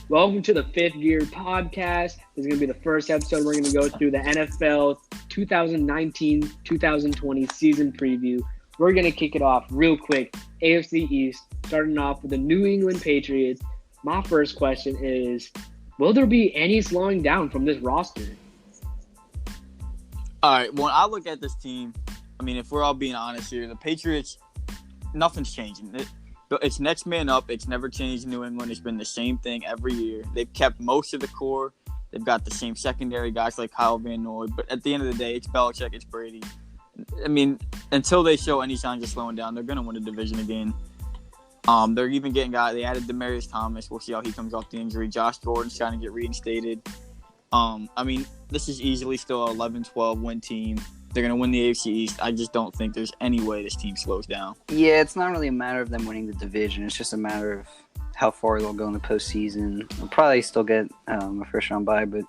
Welcome to the Fifth Gear Podcast. This is going to be the first episode. We're going to go through the NFL 2019-2020 season preview. We're going to kick it off real quick. AFC East, starting off with the New England Patriots. My first question is, will there be any slowing down from this roster? All right, when I look at this team, I mean, if we're all being honest here, the Patriots, nothing's changing. It's next man up. It's never changed in New England. It's been the same thing every year. They've kept most of the core. They've got the same secondary guys like Kyle Van Noy. But at the end of the day, it's Belichick, it's Brady. I mean, until they show any signs of slowing down, they're going to win the division again. They're even getting guys. They added Demaryius Thomas. We'll see how he comes off the injury. Josh Gordon's trying to get reinstated. I mean, this is easily still an 11-12 win team. They're going to win the AFC East. I just don't think there's any way this team slows down. Yeah, it's not really a matter of them winning the division. It's just a matter of how far they'll go in the postseason. They'll probably still get a first-round bye, but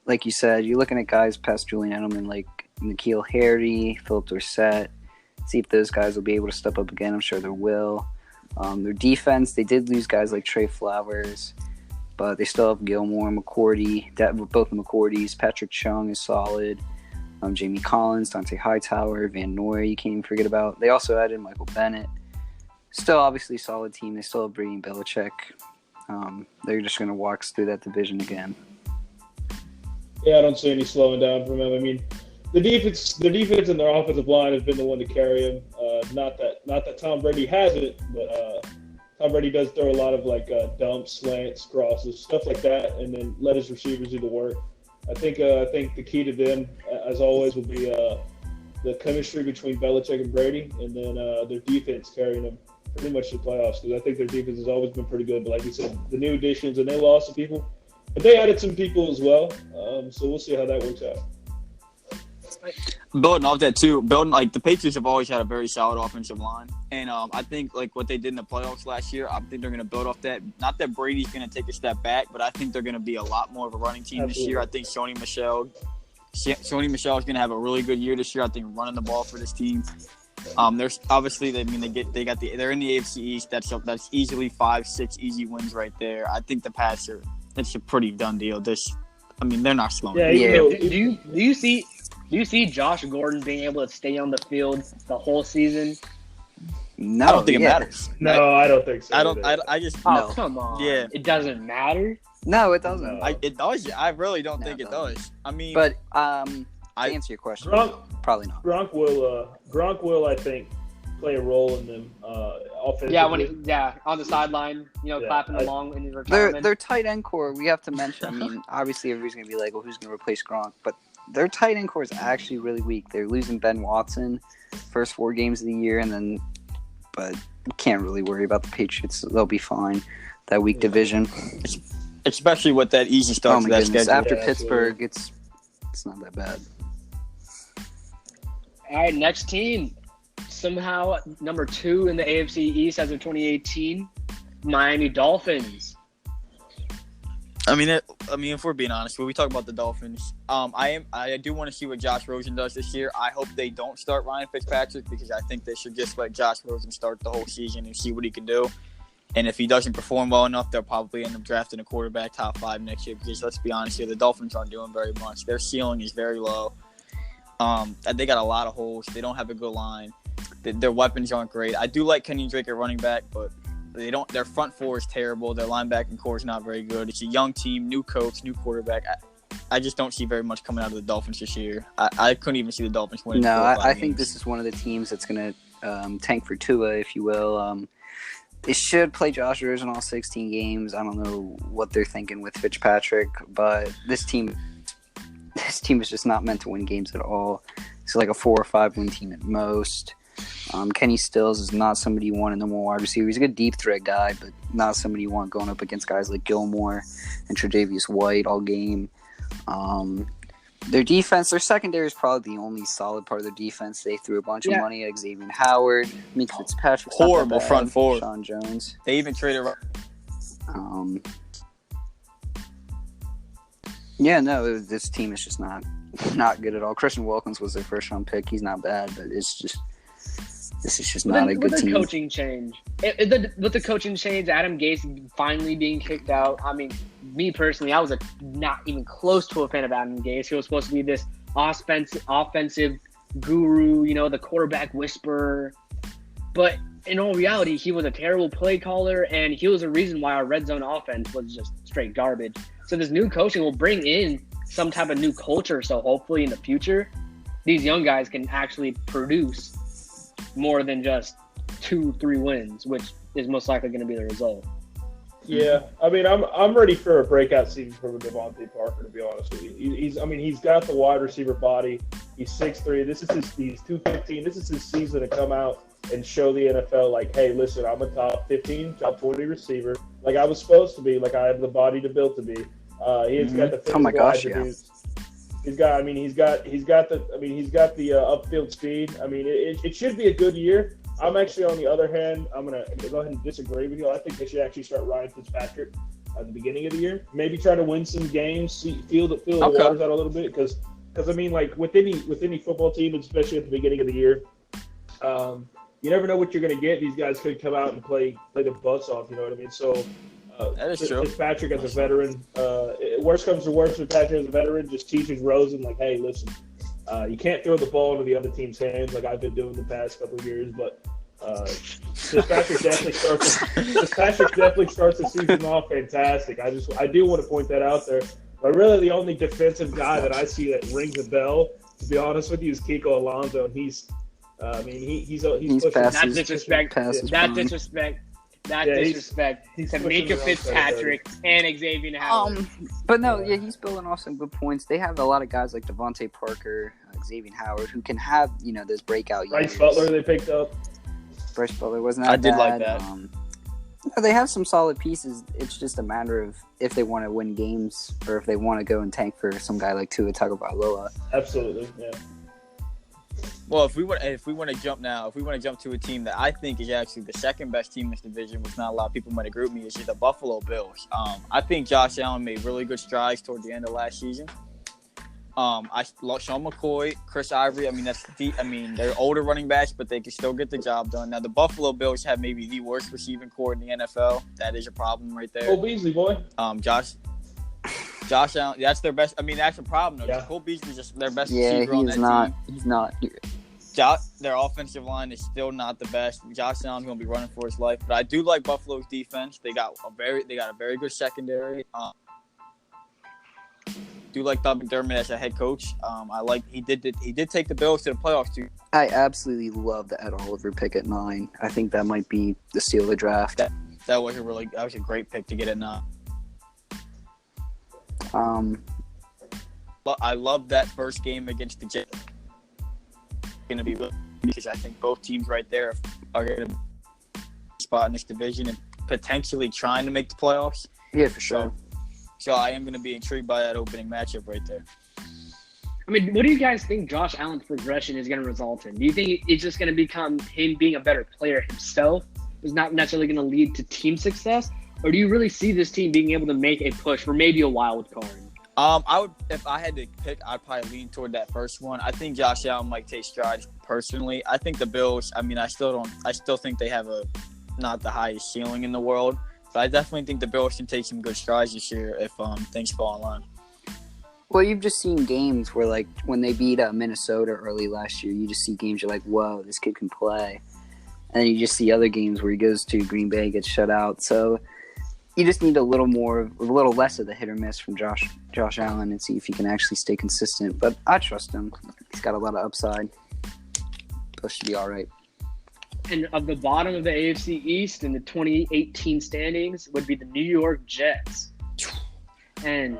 like you said, you're looking at guys past Julian Edelman like N'Keal Harry, Philip Dorsett. See if those guys will be able to step up again. I'm sure they will. Their defense, they did lose guys like Trey Flowers, but they still have Gilmore, McCourty, both the McCourties. Patrick Chung is solid. Jamie Collins, Dante Hightower, Van Noy, you can't even forget about. They also added Michael Bennett. Still, obviously, solid team. They still have Brady and Belichick. They're just going to walk through that division again. Yeah, I don't see any slowing down from them. I mean, their defense and their offensive line has been the one to carry them. Not that Tom Brady hasn't, but Tom Brady does throw a lot of dumps, slants, crosses, stuff like that, and then let his receivers do the work. I think the key to them, as always, will be the chemistry between Belichick and Brady, and then their defense carrying them pretty much to the playoffs. Because I think their defense has always been pretty good. But like you said, the new additions, and they lost some people, but they added some people as well. So we'll see how that works out. Building off that too, the Patriots have always had a very solid offensive line, and I think what they did in the playoffs last year, I think they're going to build off that. Not that Brady's going to take a step back, but I think they're going to be a lot more of a running team this year. I think Sony Michel is going to have a really good year this year. I think running the ball for this team. There's obviously, they're in the AFC East. That's easily 5-6 easy wins right there. I think the Pats it's a pretty done deal. They're not slowing. Yeah. Do you see Josh Gordon being able to stay on the field the whole season? No, I don't think it matters. No, I don't think so. I just. Oh, come on. Yeah. It doesn't matter? No, it doesn't. No. It does. I really don't think it does. I mean, but to answer your question, probably not. Gronk will, I think, play a role in them offensively. Yeah, on the sideline, clapping along in his retirement. Their tight end core, we have to mention. I mean, obviously everybody's going to be like, well, who's going to replace Gronk? But their tight end core is actually really weak. They're losing Ben Watson first 4 games of the year, but you can't really worry about the Patriots. They'll be fine. That weak division. Especially with that easy start to that schedule. After Pittsburgh, it's not that bad. All right, next team. Somehow number 2 in the AFC East as of 2018, Miami Dolphins. I mean, if we're being honest, when we talk about the Dolphins, I do want to see what Josh Rosen does this year. I hope they don't start Ryan Fitzpatrick because I think they should just let Josh Rosen start the whole season and see what he can do. And if he doesn't perform well enough, they'll probably end up drafting a quarterback top 5 next year because let's be honest here, the Dolphins aren't doing very much. Their ceiling is very low. They got a lot of holes. They don't have a good line. Their weapons aren't great. I do like Kenny Drake at running back, but their front 4 is terrible. Their linebacking core is not very good. It's a young team, new coach, new quarterback. I just don't see very much coming out of the Dolphins this year. I couldn't even see the Dolphins winning. No, I think this is one of the teams that's going to tank for Tua, if you will. They should play Josh Rosen all 16 games. I don't know what they're thinking with Fitzpatrick, but this team is just not meant to win games at all. It's like a 4 or 5 win team at most. Kenny Stills is not somebody you want in the more wide receiver. He's a good deep threat guy, but not somebody you want going up against guys like Gilmore and Tre'Davious White all game. Their defense, their secondary is probably the only solid part of their defense. They threw a bunch of money at Xavier Howard, Mink Fitzpatrick, horrible front 4, Sean Jones. They even traded. This team is just not good at all. Christian Wilkins was their first round pick. He's not bad, but it's just this is just not a good with team. The coaching change, with the coaching change, Adam Gase finally being kicked out. I mean, me personally, I was not even close to a fan of Adam Gase. He was supposed to be this offensive guru, the quarterback whisperer. But in all reality, he was a terrible play caller, and he was a reason why our red zone offense was just straight garbage. So this new coaching will bring in some type of new culture. So hopefully in the future, these young guys can actually produce more than just 2-3 wins, which is most likely going to be the result. Yeah, I mean, I'm ready for a breakout season for Devontae Parker, to be honest with you. He's got the wide receiver body. He's 6'3". He's 215. This is his season to come out and show the NFL, like, hey, listen, I'm a top 15, top 20 receiver, like I was supposed to be, like I have the body to build to be. He's got the physical attributes. He's got the upfield speed. I mean, it should be a good year. I'm actually, on the other hand, I'm going to go ahead and disagree with you. I think they should actually start Ryan Fitzpatrick at the beginning of the year. Maybe try to win some games, feel the waters out a little bit. Because I mean, like, with any football team, especially at the beginning of the year, you never know what you're going to get. These guys could come out and play the butts off, you know what I mean? So that is true. Fitzpatrick as a veteran, worst comes to worst, Fitzpatrick as a veteran just teaches Rosen, like, hey, listen, you can't throw the ball into the other team's hands like I've been doing the past couple of years, but Fitzpatrick definitely starts the season off fantastic. I do want to point that out there. But really, the only defensive guy that I see that rings a bell, to be honest with you, is Kiko Alonso, and he's pushing. That's disrespect. That's disrespect to Minka Fitzpatrick and Xavier Howard. But no, yeah, he's building off some good points. They have a lot of guys like Devontae Parker, Xavier Howard, who can have those breakout years. Bryce Butler they picked up. Bryce Butler wasn't that I did bad. like that. They have some solid pieces. It's just a matter of if they want to win games or if they want to go and tank for some guy like Tua Tagovailoa. Absolutely, yeah. Well, if we want to jump to a team that I think is actually the second best team in this division, which not a lot of people might agree with me, is the Buffalo Bills. I think Josh Allen made really good strides toward the end of last season. Sean McCoy, Chris Ivory. I mean, they're older running backs, but they can still get the job done. Now, the Buffalo Bills have maybe the worst receiving core in the NFL. That is a problem right there. Cole Beasley, boy. Josh Allen, that's their best. I mean, that's a problem, though. Yeah. Cole Beasley's just their best receiver on that team. He's not. Their offensive line is still not the best. Josh Allen's going to be running for his life. But I do like Buffalo's defense. They got a very good secondary. Do like Doug McDermott as a head coach. He did take the Bills to the playoffs too. I absolutely love the Ed Oliver pick at 9. I think that might be the steal of the draft. That was a great pick to get at 9. But I love that first game against the Jets. Going to be good because I think both teams right there are going to spot in this division and potentially trying to make the playoffs. Yeah, for sure. So I am going to be intrigued by that opening matchup right there. I mean, what do you guys think Josh Allen's progression is going to result in? Do you think it's just going to become him being a better player himself? Is not necessarily going to lead to team success? Or do you really see this team being able to make a push for maybe a wild card? I would, if I had to pick, I'd probably lean toward that first one. I think Josh Allen might take strides personally. I think the Bills, I mean, I still think they have not the highest ceiling in the world. But I definitely think the Bills can take some good strides this year if things fall in line. Well, you've just seen games where, like, when they beat Minnesota early last year, you just see games you're like, whoa, this kid can play. And then you just see other games where he goes to Green Bay, gets shut out. So you just need a little less of the hit or miss from Josh Allen and see if he can actually stay consistent. But I trust him. He's got a lot of upside. Bills should be all right. And of the bottom of the AFC East in the 2018 standings would be the New York Jets. And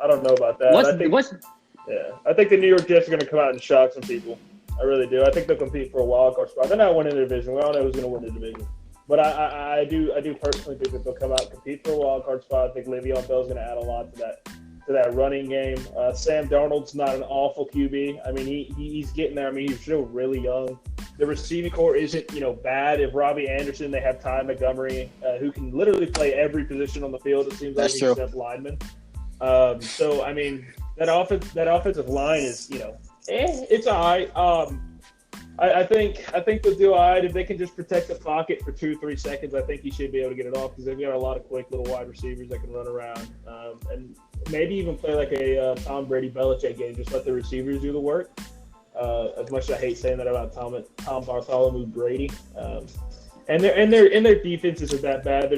I don't know about that. I think the New York Jets are going to come out and shock some people. I really do. I think they'll compete for a wild card spot. They're not winning the division. We all know who's going to win the division. But I do personally think that they'll come out and compete for a wild card spot. I think Le'Veon Bell's going to add a lot to that running game. Sam Darnold's not an awful QB. I mean, he's getting there. I mean, he's still really young. The receiving core isn't, bad. If Robbie Anderson, they have Ty Montgomery, who can literally play every position on the field. It seems like except lineman. So I mean, that offensive line is, it's all right. I think they'll do all right if they can just protect the pocket for 2-3 seconds. I think he should be able to get it off because they've got a lot of quick little wide receivers that can run around, and maybe even play like a Tom Brady Belichick game. Just let the receivers do the work. As much as I hate saying that about Tom Bartholomew Brady, and their defenses are that bad.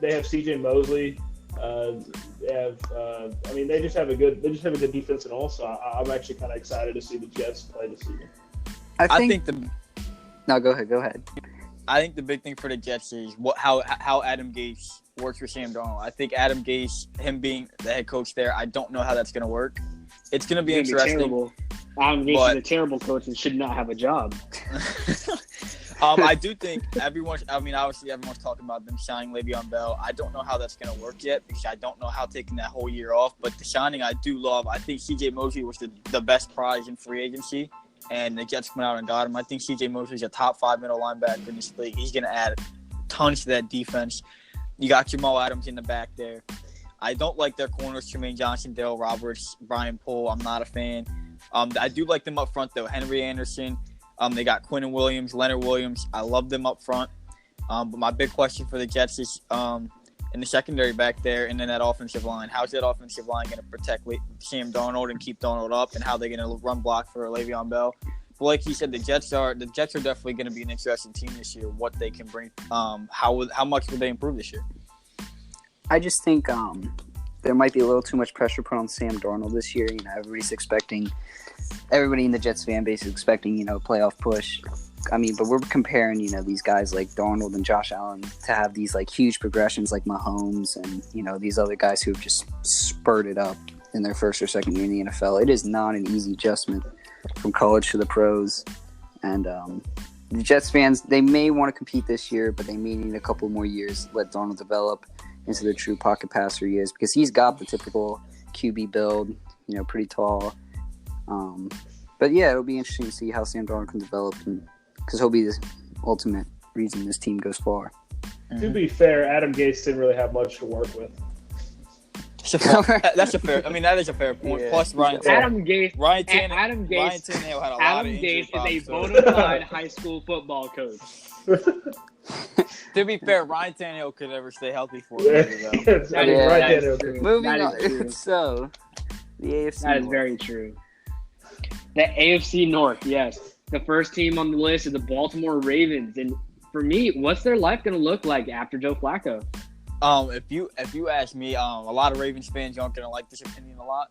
They have C.J. Mosley. They just have a good defense, and also I'm actually kind of excited to see the Jets play this season. No, go ahead. I think the big thing for the Jets is how Adam Gase works with Sam Darnold. I think Adam Gase, him being the head coach there, I don't know how that's going to work. It's going to be interesting. Terrible. Adam Gase is a terrible coach and should not have a job. I do think obviously everyone's talking about them signing Le'Veon Bell. I don't know how that's going to work yet because I don't know how taking that whole year off. But the signing I do love. I think C.J. Mosley was the best prize in free agency, and the Jets went out and got him. I think C.J. Mosley's a top 5 middle linebacker in this league. He's going to add tons to that defense. You got Jamal Adams in the back there. I don't like their corners, Tremaine Johnson, Dale Roberts, Brian Poole. I'm not a fan. I do like them up front, though. Henry Anderson. They got Quinnen Williams, Leonard Williams. I love them up front. But my big question for the Jets is in the secondary back there and then that offensive line. How's that offensive line going to protect Sam Darnold and keep Darnold up, and how they're going to run block for Le'Veon Bell? But like he said, the Jets are definitely going to be an interesting team this year. What they can bring, how much will they improve this year? I just think there might be a little too much pressure put on Sam Darnold this year. Everybody in the Jets fan base is expecting, a playoff push. But we're comparing, these guys like Darnold and Josh Allen to have these like huge progressions like Mahomes and, these other guys who have just spurted up in their first or second year in the NFL. It is not an easy adjustment from college to the pros. And the Jets fans, they may want to compete this year, but they may need a couple more years to let Darnold develop into the true pocket passer he is, because he's got the typical QB build, pretty tall. But yeah, it'll be interesting to see how Sam Darnold can develop, because he'll be the ultimate reason this team goes far. To be fair, Adam Gase didn't really have much to work with. That is a fair point. Yeah. Plus, Ryan Tannehill had a lot of injury problems. Is a bona fide high school football coach. To be fair, Ryan Tannehill could never stay healthy for a year, though. Moving on. So, the AFC That is very true. The AFC North, yes. The first team on the list is the Baltimore Ravens. And for me, what's their life going to look like after Joe Flacco? If you ask me, a lot of Ravens fans aren't going to like this opinion a lot.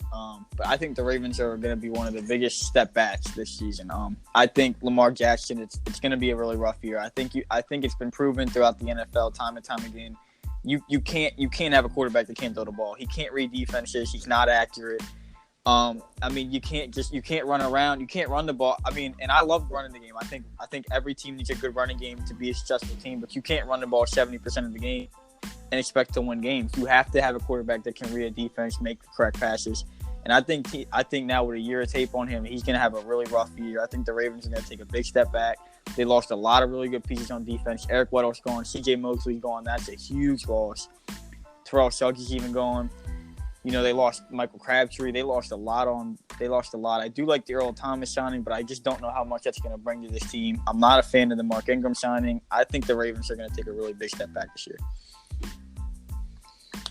But I think the Ravens are going to be one of the biggest step backs this season. I think Lamar Jackson, it's going to be a really rough year. I think it's been proven throughout the NFL time and time again. You can't have a quarterback that can't throw the ball. He can't read defenses. He's not accurate. You can't run around. You can't run the ball. And I love running the game. I think every team needs a good running game to be a successful team, but you can't run the ball 70% of the game and expect to win games. You have to have a quarterback that can read a defense, make the correct passes. And I think now with a year of tape on him, he's going to have a really rough year. I think the Ravens are going to take a big step back. They lost a lot of really good pieces on defense. Eric Weddle's gone. C.J. Mosley's gone. That's a huge loss. Terrell Suggs even gone. They lost Michael Crabtree. They lost a lot. I do like the Earl Thomas signing, but I just don't know how much that's going to bring to this team. I'm not a fan of the Mark Ingram signing. I think the Ravens are going to take a really big step back this year.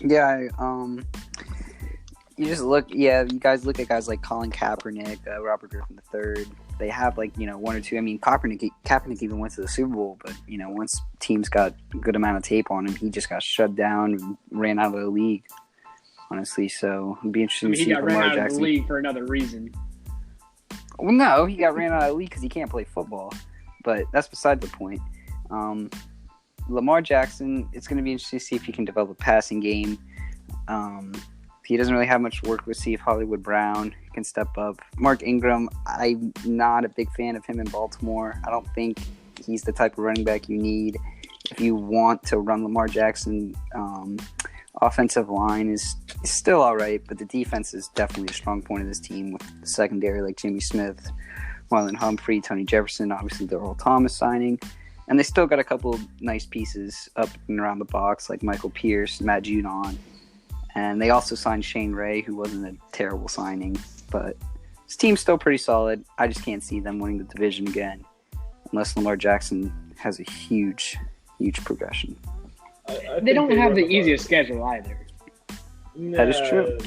Yeah, you guys look at guys like Colin Kaepernick, Robert Griffin III. They have one or two. Kaepernick even went to the Super Bowl, but once teams got a good amount of tape on him, he just got shut down and ran out of the league. Honestly, so it'd be interesting to see. He got ran out of the league for another reason. Well, no, he got ran out of the league because he can't play football. But that's beside the point. Lamar Jackson, it's going to be interesting to see if he can develop a passing game. He doesn't really have much work with. See if Hollywood Brown can step up. Mark Ingram, I'm not a big fan of him in Baltimore. I don't think he's the type of running back you need if you want to run Lamar Jackson. Offensive line is still all right, but the defense is definitely a strong point of this team with the secondary like Jimmy Smith, Marlon Humphrey, Tony Jefferson, obviously the Earl Thomas signing. And they still got a couple nice pieces up and around the box like Michael Pierce, Matt Judon. And they also signed Shane Ray, who wasn't a terrible signing. But This team's still pretty solid. I just can't see them winning the division again unless Lamar Jackson has a huge progression. They don't have the easiest schedule either. That is true.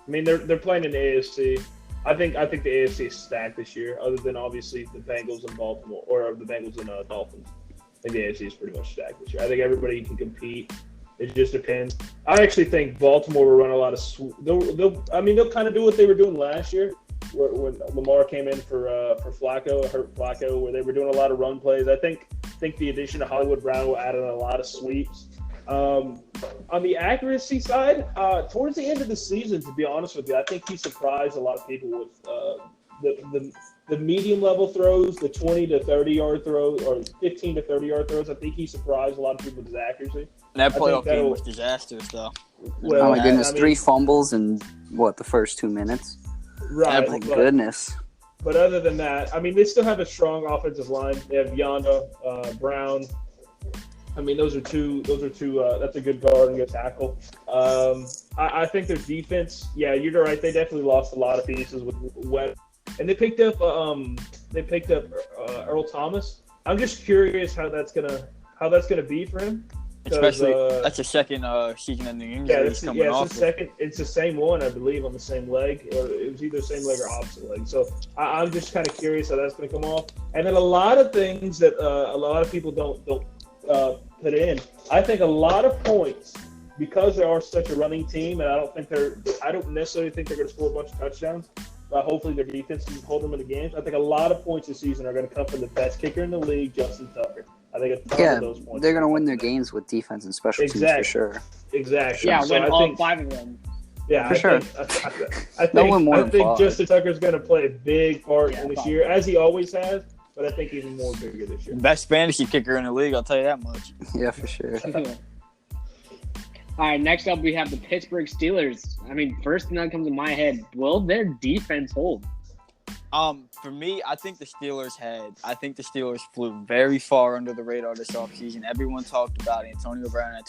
I mean, they're playing in the AFC. I think the AFC is stacked this year, other than obviously the Bengals and Baltimore, or the Bengals and Dolphins. I think the AFC is pretty much stacked this year. I think everybody can compete. It just depends. I actually think Baltimore will run a lot of. They'll kind of do what they were doing last year, when Lamar came in for Flacco, hurt Flacco, where they were doing a lot of run plays. I think the addition of Hollywood Brown will add in a lot of sweeps. On the accuracy side, towards the end of the season, to be honest with you, I think he surprised a lot of people with the medium level throws, the 20 to 30 yard throws, or 15 to 30 yard throws. I think he surprised a lot of people with his accuracy. That playoff game was disastrous, though. Well, oh my goodness, 3 fumbles in the first 2 minutes? Right. Oh my goodness. But other than that, I mean, they still have a strong offensive line. They have Yonda, Brown. I mean, those are two. That's a good guard and good tackle. I think their defense. Yeah, you're right. They definitely lost a lot of pieces with Webb, and they picked up Earl Thomas. I'm just curious how that's gonna be for him. Especially that's the second season-ending injury he's coming off. It's the same one, I believe, on the same leg, or it was either same leg or opposite leg. So I'm just kind of curious how that's going to come off. And then a lot of things that a lot of people don't put in. I think a lot of points, because they are such a running team, and I don't necessarily think they're going to score a bunch of touchdowns. But hopefully their defense can hold them in the games. I think a lot of points this season are going to come from the best kicker in the league, Justin Tucker. I think a ton of those points. They're going to win their games with defense and special teams for sure. Exactly. Yeah, win all 5 of them. Yeah, for sure. I think Justin Tucker's going to play a big part in this year, as he always has. But I think even more bigger this year. Best fantasy kicker in the league, I'll tell you that much. Yeah, for sure. All right, next up we have the Pittsburgh Steelers. I mean, first thing that comes to my head, will their defense hold? For me, I think the Steelers flew very far under the radar this offseason. Everyone talked about Antonio Brown,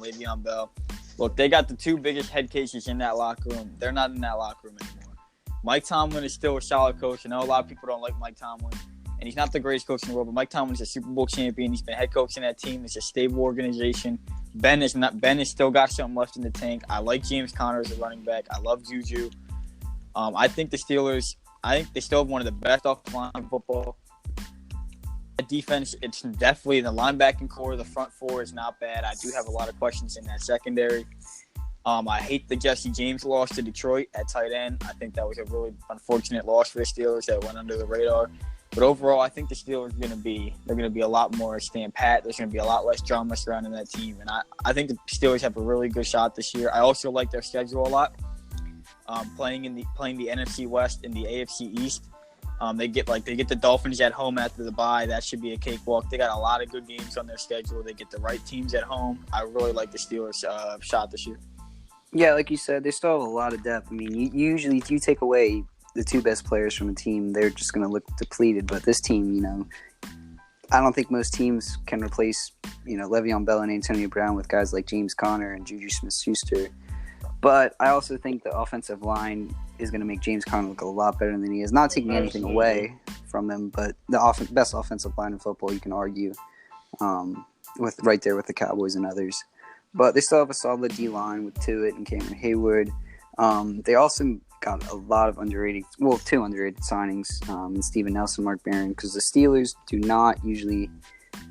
Le'Veon Bell. Look, they got the 2 biggest head cases in that locker room. They're not in that locker room anymore. Mike Tomlin is still a solid coach. I know a lot of people don't like Mike Tomlin, and he's not the greatest coach in the world, but Mike Tomlin is a Super Bowl champion. He's been head coach in that team. It's a stable organization. Ben has still got something left in the tank. I like James Conner as a running back. I love Juju. I think they still have one of the best offensive line in football. The defense, it's definitely the linebacking core. The front 4 is not bad. I do have a lot of questions in that secondary. I hate the Jesse James loss to Detroit at tight end. I think that was a really unfortunate loss for the Steelers that went under the radar. But overall, I think the Steelers are going to be a lot more stand pat. There's going to be a lot less drama surrounding that team, and I think the Steelers have a really good shot this year. I also like their schedule a lot. Playing the NFC West and the AFC East, they get the Dolphins at home after the bye. That should be a cakewalk. They got a lot of good games on their schedule. They get the right teams at home. I really like the Steelers' shot this year. Yeah, like you said, they still have a lot of depth. I mean, usually if you take away the 2 best players from a team, they're just going to look depleted. But this team, I don't think most teams can replace, Le'Veon Bell and Antonio Brown with guys like James Conner and Juju Smith-Schuster. But I also think the offensive line is going to make James Conner look a lot better than he is. Not taking anything away from him, but the best offensive line in football, you can argue, with right there with the Cowboys and others. But they still have a solid D-line with Tuitt and Cameron Hayward. They also got a lot of 2 underrated signings in Steven Nelson, Mark Barron, because the Steelers do not usually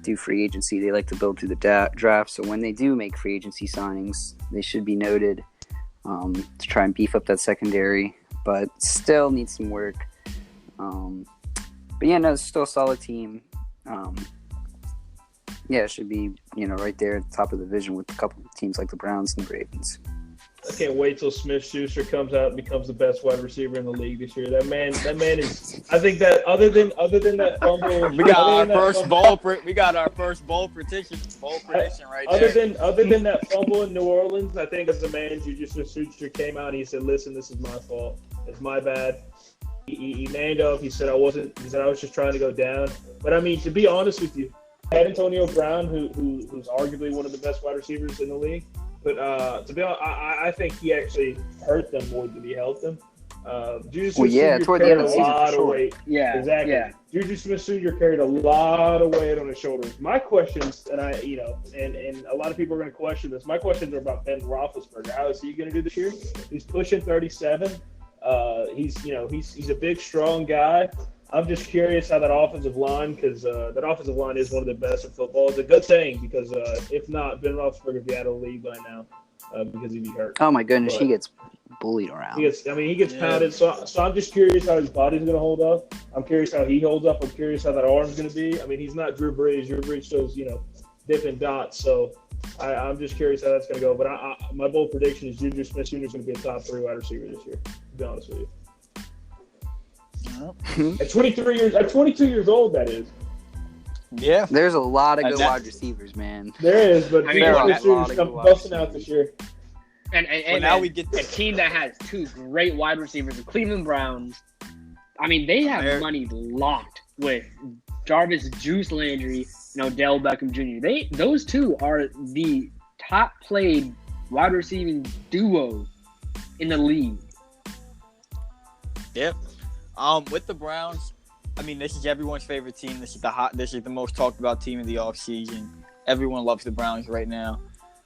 do free agency. They like to build through the draft. So when they do make free agency signings, they should be noted to try and beef up that secondary, but still needs some work. But yeah, no, it's still a solid team. It should be, right there at the top of the division with a couple of teams like the Browns and the Ravens. I can't wait till Smith-Schuster comes out and becomes the best wide receiver in the league this year. That man is. I think that other than that fumble, we got our first bowl prediction right there. Other than that fumble in New Orleans, I think as a man, Juju Smith-Schuster came out and he said, "Listen, this is my fault. It's my bad." He named off. He said, "I was just trying to go down." But I mean, to be honest with you, had Antonio Brown, who's arguably one of the best wide receivers in the league. But to be honest, I think he actually hurt them more than he helped them. Juju Well, yeah, Smith-Schuster toward the end carried of a the season, lot for of sure. weight. Yeah, Exactly. yeah. Juju Smith-Schuster carried a lot of weight on his shoulders. My questions, and and a lot of people are going to question this. My questions are about Ben Roethlisberger. How is he going to do this year? He's pushing 37. He's a big, strong guy. I'm just curious how that offensive line, because that offensive line is one of the best in football. It's a good thing because if not, Ben Roethlisberger would be out of the league by now because he'd be hurt. Oh my goodness, But he gets bullied around. he gets pounded. So I'm just curious how his body's going to hold up. I'm curious how he holds up. I'm curious how that arm's going to be. I mean, he's not Drew Brees. Drew Brees shows dipping dots. So I'm just curious how that's going to go. But my bold prediction is Juju Smith-Schuster is going to be a top 3 wide receiver this year. To be honest with you. At 22 years old, that is. Yeah. There's a lot of good that- wide receivers, man. There is, but I mean, Juju a Smith-Schuster's come busting out this year. And now we get a team that has 2 great wide receivers, the Cleveland Browns. I mean, they have money locked with Jarvis Juice Landry and Odell Beckham Jr. Those 2 are the top played wide receiving duo in the league. Yep. With the Browns, I mean, this is everyone's favorite team. This is the most talked about team of the offseason. Everyone loves the Browns right now.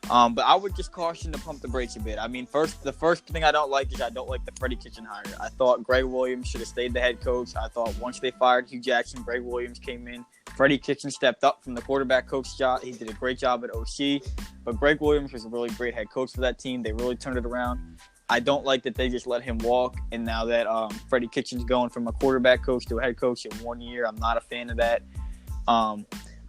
But I would just caution to pump the brakes a bit. I mean, the first thing I don't like is I don't like the Freddie Kitchen hire. I thought Greg Williams should have stayed the head coach. I thought once they fired Hugh Jackson, Greg Williams came in. Freddie Kitchen stepped up from the quarterback coach job. He did a great job at OC. But Greg Williams was a really great head coach for that team. They really turned it around. I don't like that they just let him walk. And now that Freddie Kitchen's going from a quarterback coach to a head coach in 1 year, I'm not a fan of that.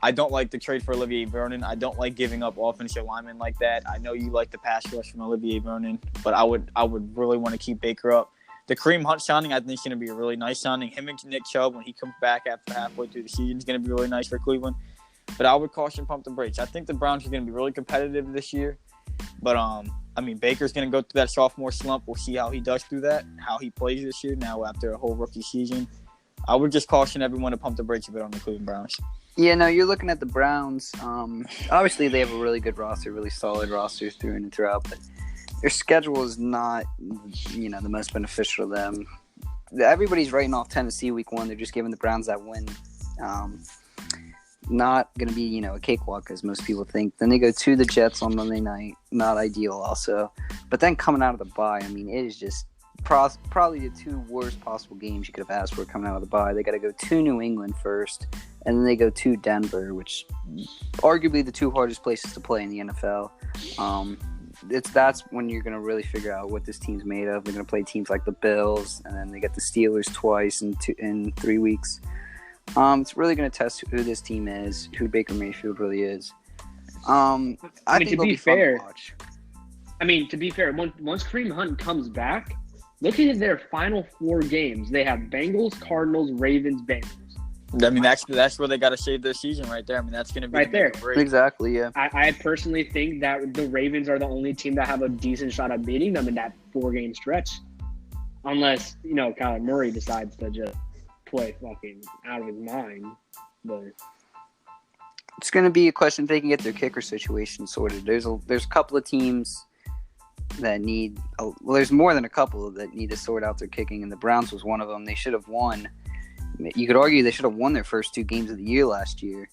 I don't like the trade for Olivier Vernon. I don't like giving up offensive linemen like that. I know you like the pass rush from Olivier Vernon, but I would really want to keep Baker up. The Kareem Hunt signing, I think, is going to be a really nice signing. Him and Nick Chubb, when he comes back after halfway through the season, is going to be really nice for Cleveland. But I would caution pump the brakes. I think the Browns are going to be really competitive this year. But, I mean, Baker's going to go through that sophomore slump. We'll see how he does through that, how he plays this year now after a whole rookie season. I would just caution everyone to pump the brakes a bit on the Cleveland Browns. Yeah, no, you're looking at the Browns. Obviously, they have a really good roster, really solid roster through and throughout, but their schedule is not, the most beneficial to them. Everybody's writing off Tennessee week 1. They're just giving the Browns that win. Not going to be, a cakewalk, as most people think. Then they go to the Jets on Monday night. Not ideal also. But then coming out of the bye, I mean, it is just probably the 2 worst possible games you could have asked for coming out of the bye. They got to go to New England first, and then they go to Denver, which arguably the 2 hardest places to play in the NFL. That's when you're going to really figure out what this team's made of. They're going to play teams like the Bills, and then they get the Steelers twice in 3 weeks. It's really going to test who this team is, who Baker Mayfield really is. I think to it'll be fun fair, to watch. to be fair, once Kareem Hunt comes back, looking at their final 4 games, they have Bengals, Cardinals, Ravens, Bengals. I mean, that's where they got to save their season right there. I mean, that's going to be right there. Exactly, yeah. I personally think that the Ravens are the only team that have a decent shot at beating them in that 4-game stretch. Unless, Kyler Murray decides to just play fucking out of his mind. But it's going to be a question if they can get their kicker situation sorted. There's a couple of teams that need there's more than a couple that need to sort out their kicking, and the Browns was one of them. They should have won. You could argue they should have won their first 2 games of the year last year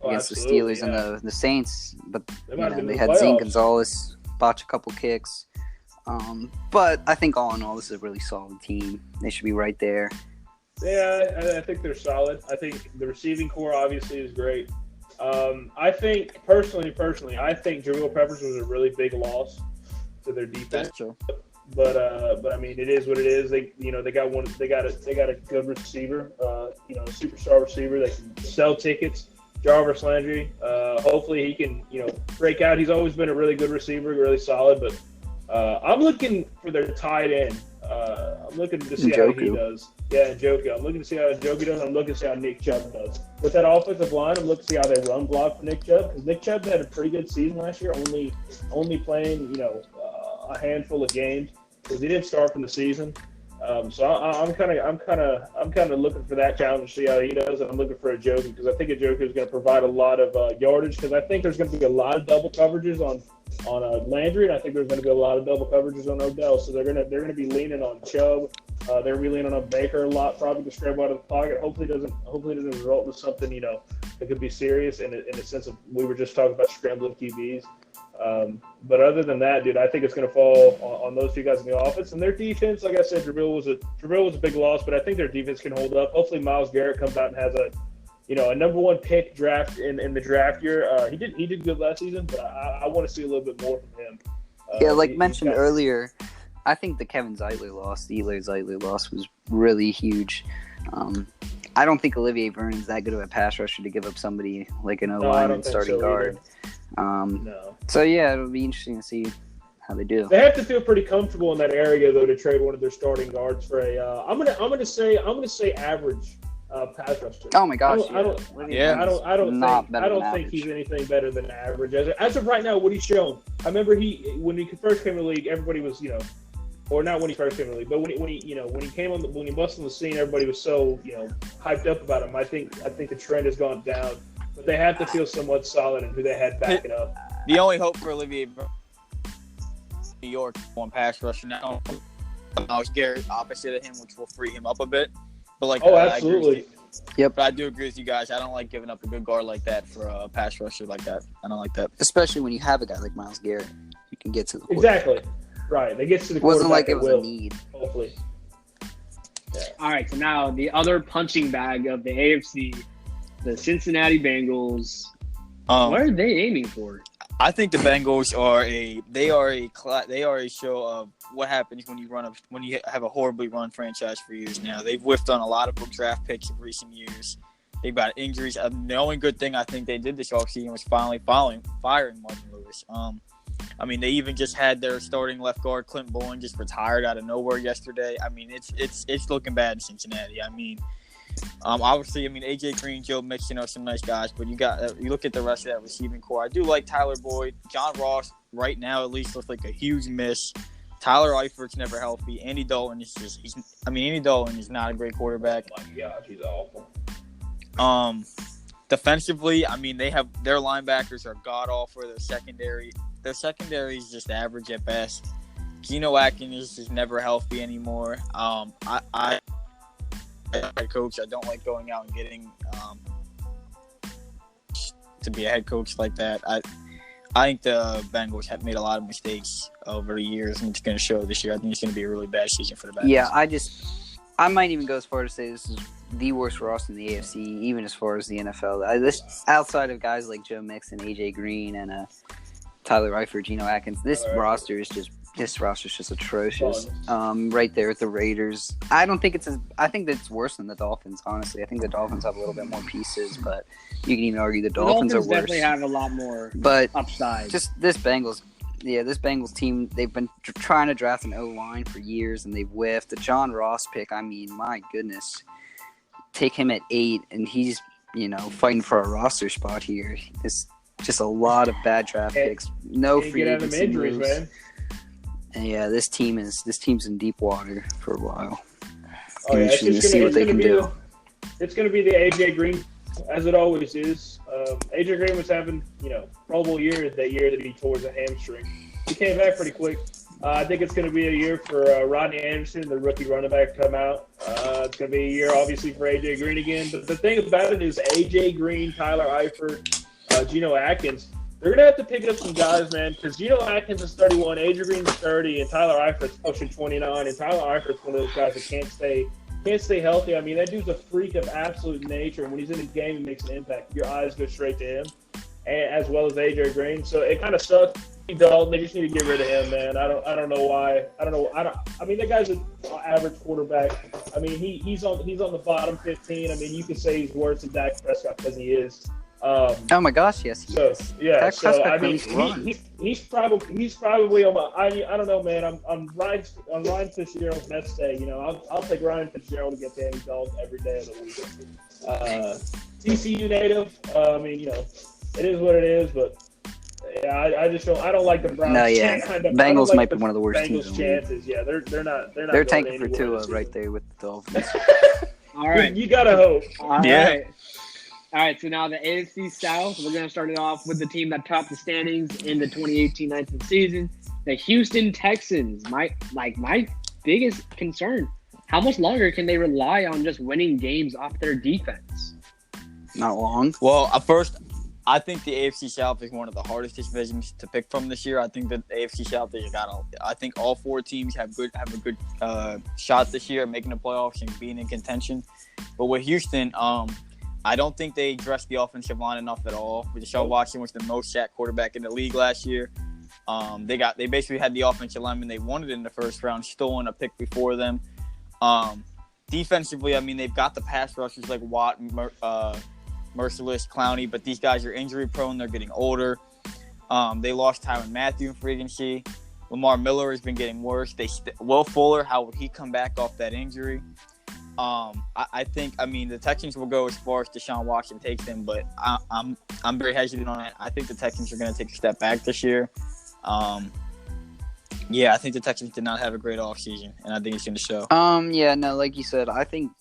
against the Steelers and the Saints, but they had Zane Gonzalez botch a couple kicks. But I think all in all, this is a really solid team. They should be right there. Yeah, I think they're solid. I think the receiving core obviously is great. I think personally, I think Jabril Peppers was a really big loss to their defense. That's true. But I mean, it is what it is. They got a good receiver, a superstar receiver that can sell tickets. Jarvis Landry. Hopefully he can, break out. He's always been a really good receiver, really solid. But I'm looking for their tight end. I'm looking to see how he does. Yeah, Njoku. I'm looking to see how Njoku does. I'm looking to see how Nick Chubb does. With that offensive line, I'm looking to see how they run block for Nick Chubb, because Nick Chubb had a pretty good season last year, only playing a handful of games because he didn't start from the season. So I'm kind of looking for that challenge to see how he does, and I'm looking for Njoku because I think Njoku is going to provide a lot of yardage, because I think there's going to be a lot of double coverages on Landry, and I think there's going to be a lot of double coverages on Odell. So they're going to be leaning on Chubb They're relying on Baker a lot, probably to scramble out of the pocket. Hopefully, it doesn't result in something that could be serious in a sense of we were just talking about scrambling QBs. But other than that, dude, I think it's going to fall on those two guys in the offense and their defense. Like I said, Jabril was a big loss, but I think their defense can hold up. Hopefully, Myles Garrett comes out and has a number one pick draft in the draft year. He did good last season, but I want to see a little bit more from him. Mentioned earlier, I think the Kevin Zeitler loss, the Eli Zeitler loss, was really huge. I don't think Olivier Vernon's that good of a pass rusher to give up somebody like an O-lineman starting guard. No. So yeah, it'll be interesting to see how they do. They have to feel pretty comfortable in that area though to trade one of their starting guards for a. I'm gonna say average pass rusher. Oh my gosh! I don't think he's anything better than average. As of right now, what he's shown. I remember when he first came to the league, everybody was or not when he first came to the league, but when he busted on the scene, everybody was so hyped up about him. I think the trend has gone down, but they have to feel somewhat solid in who they had backing up. The only hope for Olivier New York one pass rusher now. Myles Garrett opposite of him, which will free him up a bit. But absolutely. Yep. But I do agree with you guys. I don't like giving up a good guard like that for a pass rusher like that. I don't like that. Especially when you have a guy like Myles Garrett. You can get to the Exactly. Right. They get to the quarterback. Wasn't like it was a need. Hopefully. Yeah. All right. So now the other punching bag of the AFC, the Cincinnati Bengals. What are they aiming for? I think the Bengals are a show of what happens when you have a horribly run franchise for years now. They've whiffed on a lot of draft picks in recent years. They've got injuries. The only good thing I think they did this offseason was finally firing Marvin Lewis. They even just had their starting left guard Clint Bourne just retired out of nowhere yesterday. It's looking bad in Cincinnati. Obviously, AJ Green, Joe Mixon are some nice guys, but you look at the rest of that receiving core. I do like Tyler Boyd, John Ross. Right now, at least looks like a huge miss. Tyler Eifert's never healthy. Andy Dalton Andy Dalton is not a great quarterback. Oh my gosh, he's awful. Defensively, they have their linebackers are god awful. Their secondary is just average at best. Geno Atkins is never healthy anymore. Head coach, I don't like going out and getting to be a head coach like that. I think the Bengals have made a lot of mistakes over the years, and it's going to show this year. I think it's going to be a really bad season for the Bengals. Yeah, I might even go as far as to say this is the worst roster in the AFC, even as far as the NFL. Outside of guys like Joe Mixon, AJ Green, and Tyler Eifert, Geno Atkins, this roster is just atrocious. Right there with the Raiders. I think it's worse than the Dolphins, honestly. I think the Dolphins have a little bit more pieces, but you can even argue the Dolphins are worse. Definitely have a lot more upside. Just this Bengals team, they've been trying to draft an O-line for years, and they've whiffed. The John Ross pick, my goodness. Take him at 8, and he's, fighting for a roster spot here. It's just a lot of bad draft picks. No free agency moves. Man. And yeah, this team's in deep water for a while. Interesting to see what they can do. It's going to be the AJ Green, as it always is. AJ Green was having, probable year that he tore his hamstring. He came back pretty quick. I think it's going to be a year for Rodney Anderson, the rookie running back, to come out. It's going to be a year, obviously, for AJ Green again. But the thing about it is AJ Green, Tyler Eifert, Geno Atkins, they're going to have to pick up some guys, man, because Geno Atkins is 31, AJ Green's 30, and Tyler Eifert's pushing 29. And Tyler Eifert's one of those guys that can't stay healthy. That dude's a freak of absolute nature. And when he's in the game, he makes an impact. Your eyes go straight to him, as well as AJ Green. So it kind of sucks. Dalton, they just need to get rid of him, man. I don't know why. That guy's an average quarterback. He's on the bottom 15. You could say he's worse than Dak Prescott because he is. Oh my gosh, yes, he is. Yeah. He's probably on my. I don't know, man. I'm Ryan Fitzgerald's best day. I'll take Ryan Fitzgerald to get Danny Dalton every day of the week. TCU native. It is what it is, but. Yeah, I just don't. I don't like the Browns. No, yeah. Bengals might be one of the worst teams. Chances, yeah, they're not. They're tanking for Tua right there with the Dolphins. All right, you gotta hope. All right. So now the AFC South. We're gonna start it off with the team that topped the standings in the 2018-19 season, the Houston Texans. My biggest concern: how much longer can they rely on just winning games off their defense? Not long. Well, first, I think the AFC South is one of the hardest divisions to pick from this year. I think that the AFC South I think all 4 teams have a good shot this year at making the playoffs and being in contention. But with Houston, I don't think they addressed the offensive line enough at all. Deshaun Watson was the most sacked quarterback in the league last year. They basically had the offensive lineman they wanted in the first round, stolen a pick before them. Defensively, I mean, they've got the pass rushers like Watt, Merciless, Clowney, but these guys are injury prone. They're getting older. They lost Tyrann Mathieu in free agency. Lamar Miller has been getting worse. Will Fuller, how would he come back off that injury? I think the Texans will go as far as Deshaun Watson takes them, but I'm very hesitant on it. I think the Texans are going to take a step back this year. I think the Texans did not have a great offseason, and I think it's going to show. Like you said, I think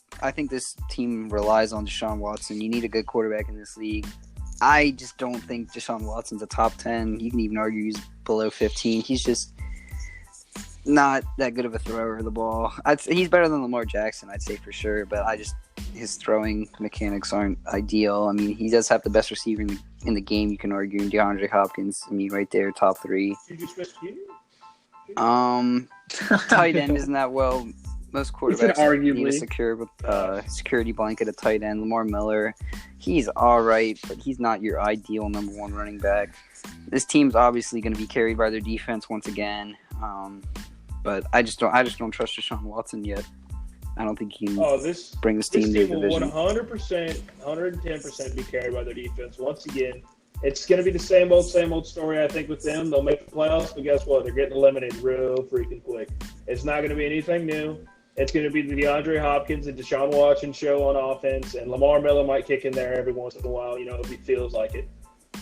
this team relies on Deshaun Watson. You need a good quarterback in this league. I just don't think Deshaun Watson's a top 10. You can even argue he's below 15. He's just not that good of a thrower of the ball. He's better than Lamar Jackson, I'd say for sure, but his throwing mechanics aren't ideal. I mean, he does have the best receiver in the game, you can argue, DeAndre Hopkins. I mean, right there, top 3. Did you switch teams? Tight end isn't that well. Most quarterbacks need a security blanket at tight end. Lamar Miller, he's all right, but he's not your ideal number 1 running back. This team's obviously going to be carried by their defense once again, but I just don't trust Deshaun Watson yet. I don't think he can bring this team to the division. This team will 100%, 110% be carried by their defense once again. It's going to be the same old story, I think, with them. They'll make the playoffs, but guess what? They're getting eliminated real freaking quick. It's not going to be anything new. It's going to be the DeAndre Hopkins and Deshaun Watson show on offense, and Lamar Miller might kick in there every once in a while, if he feels like it.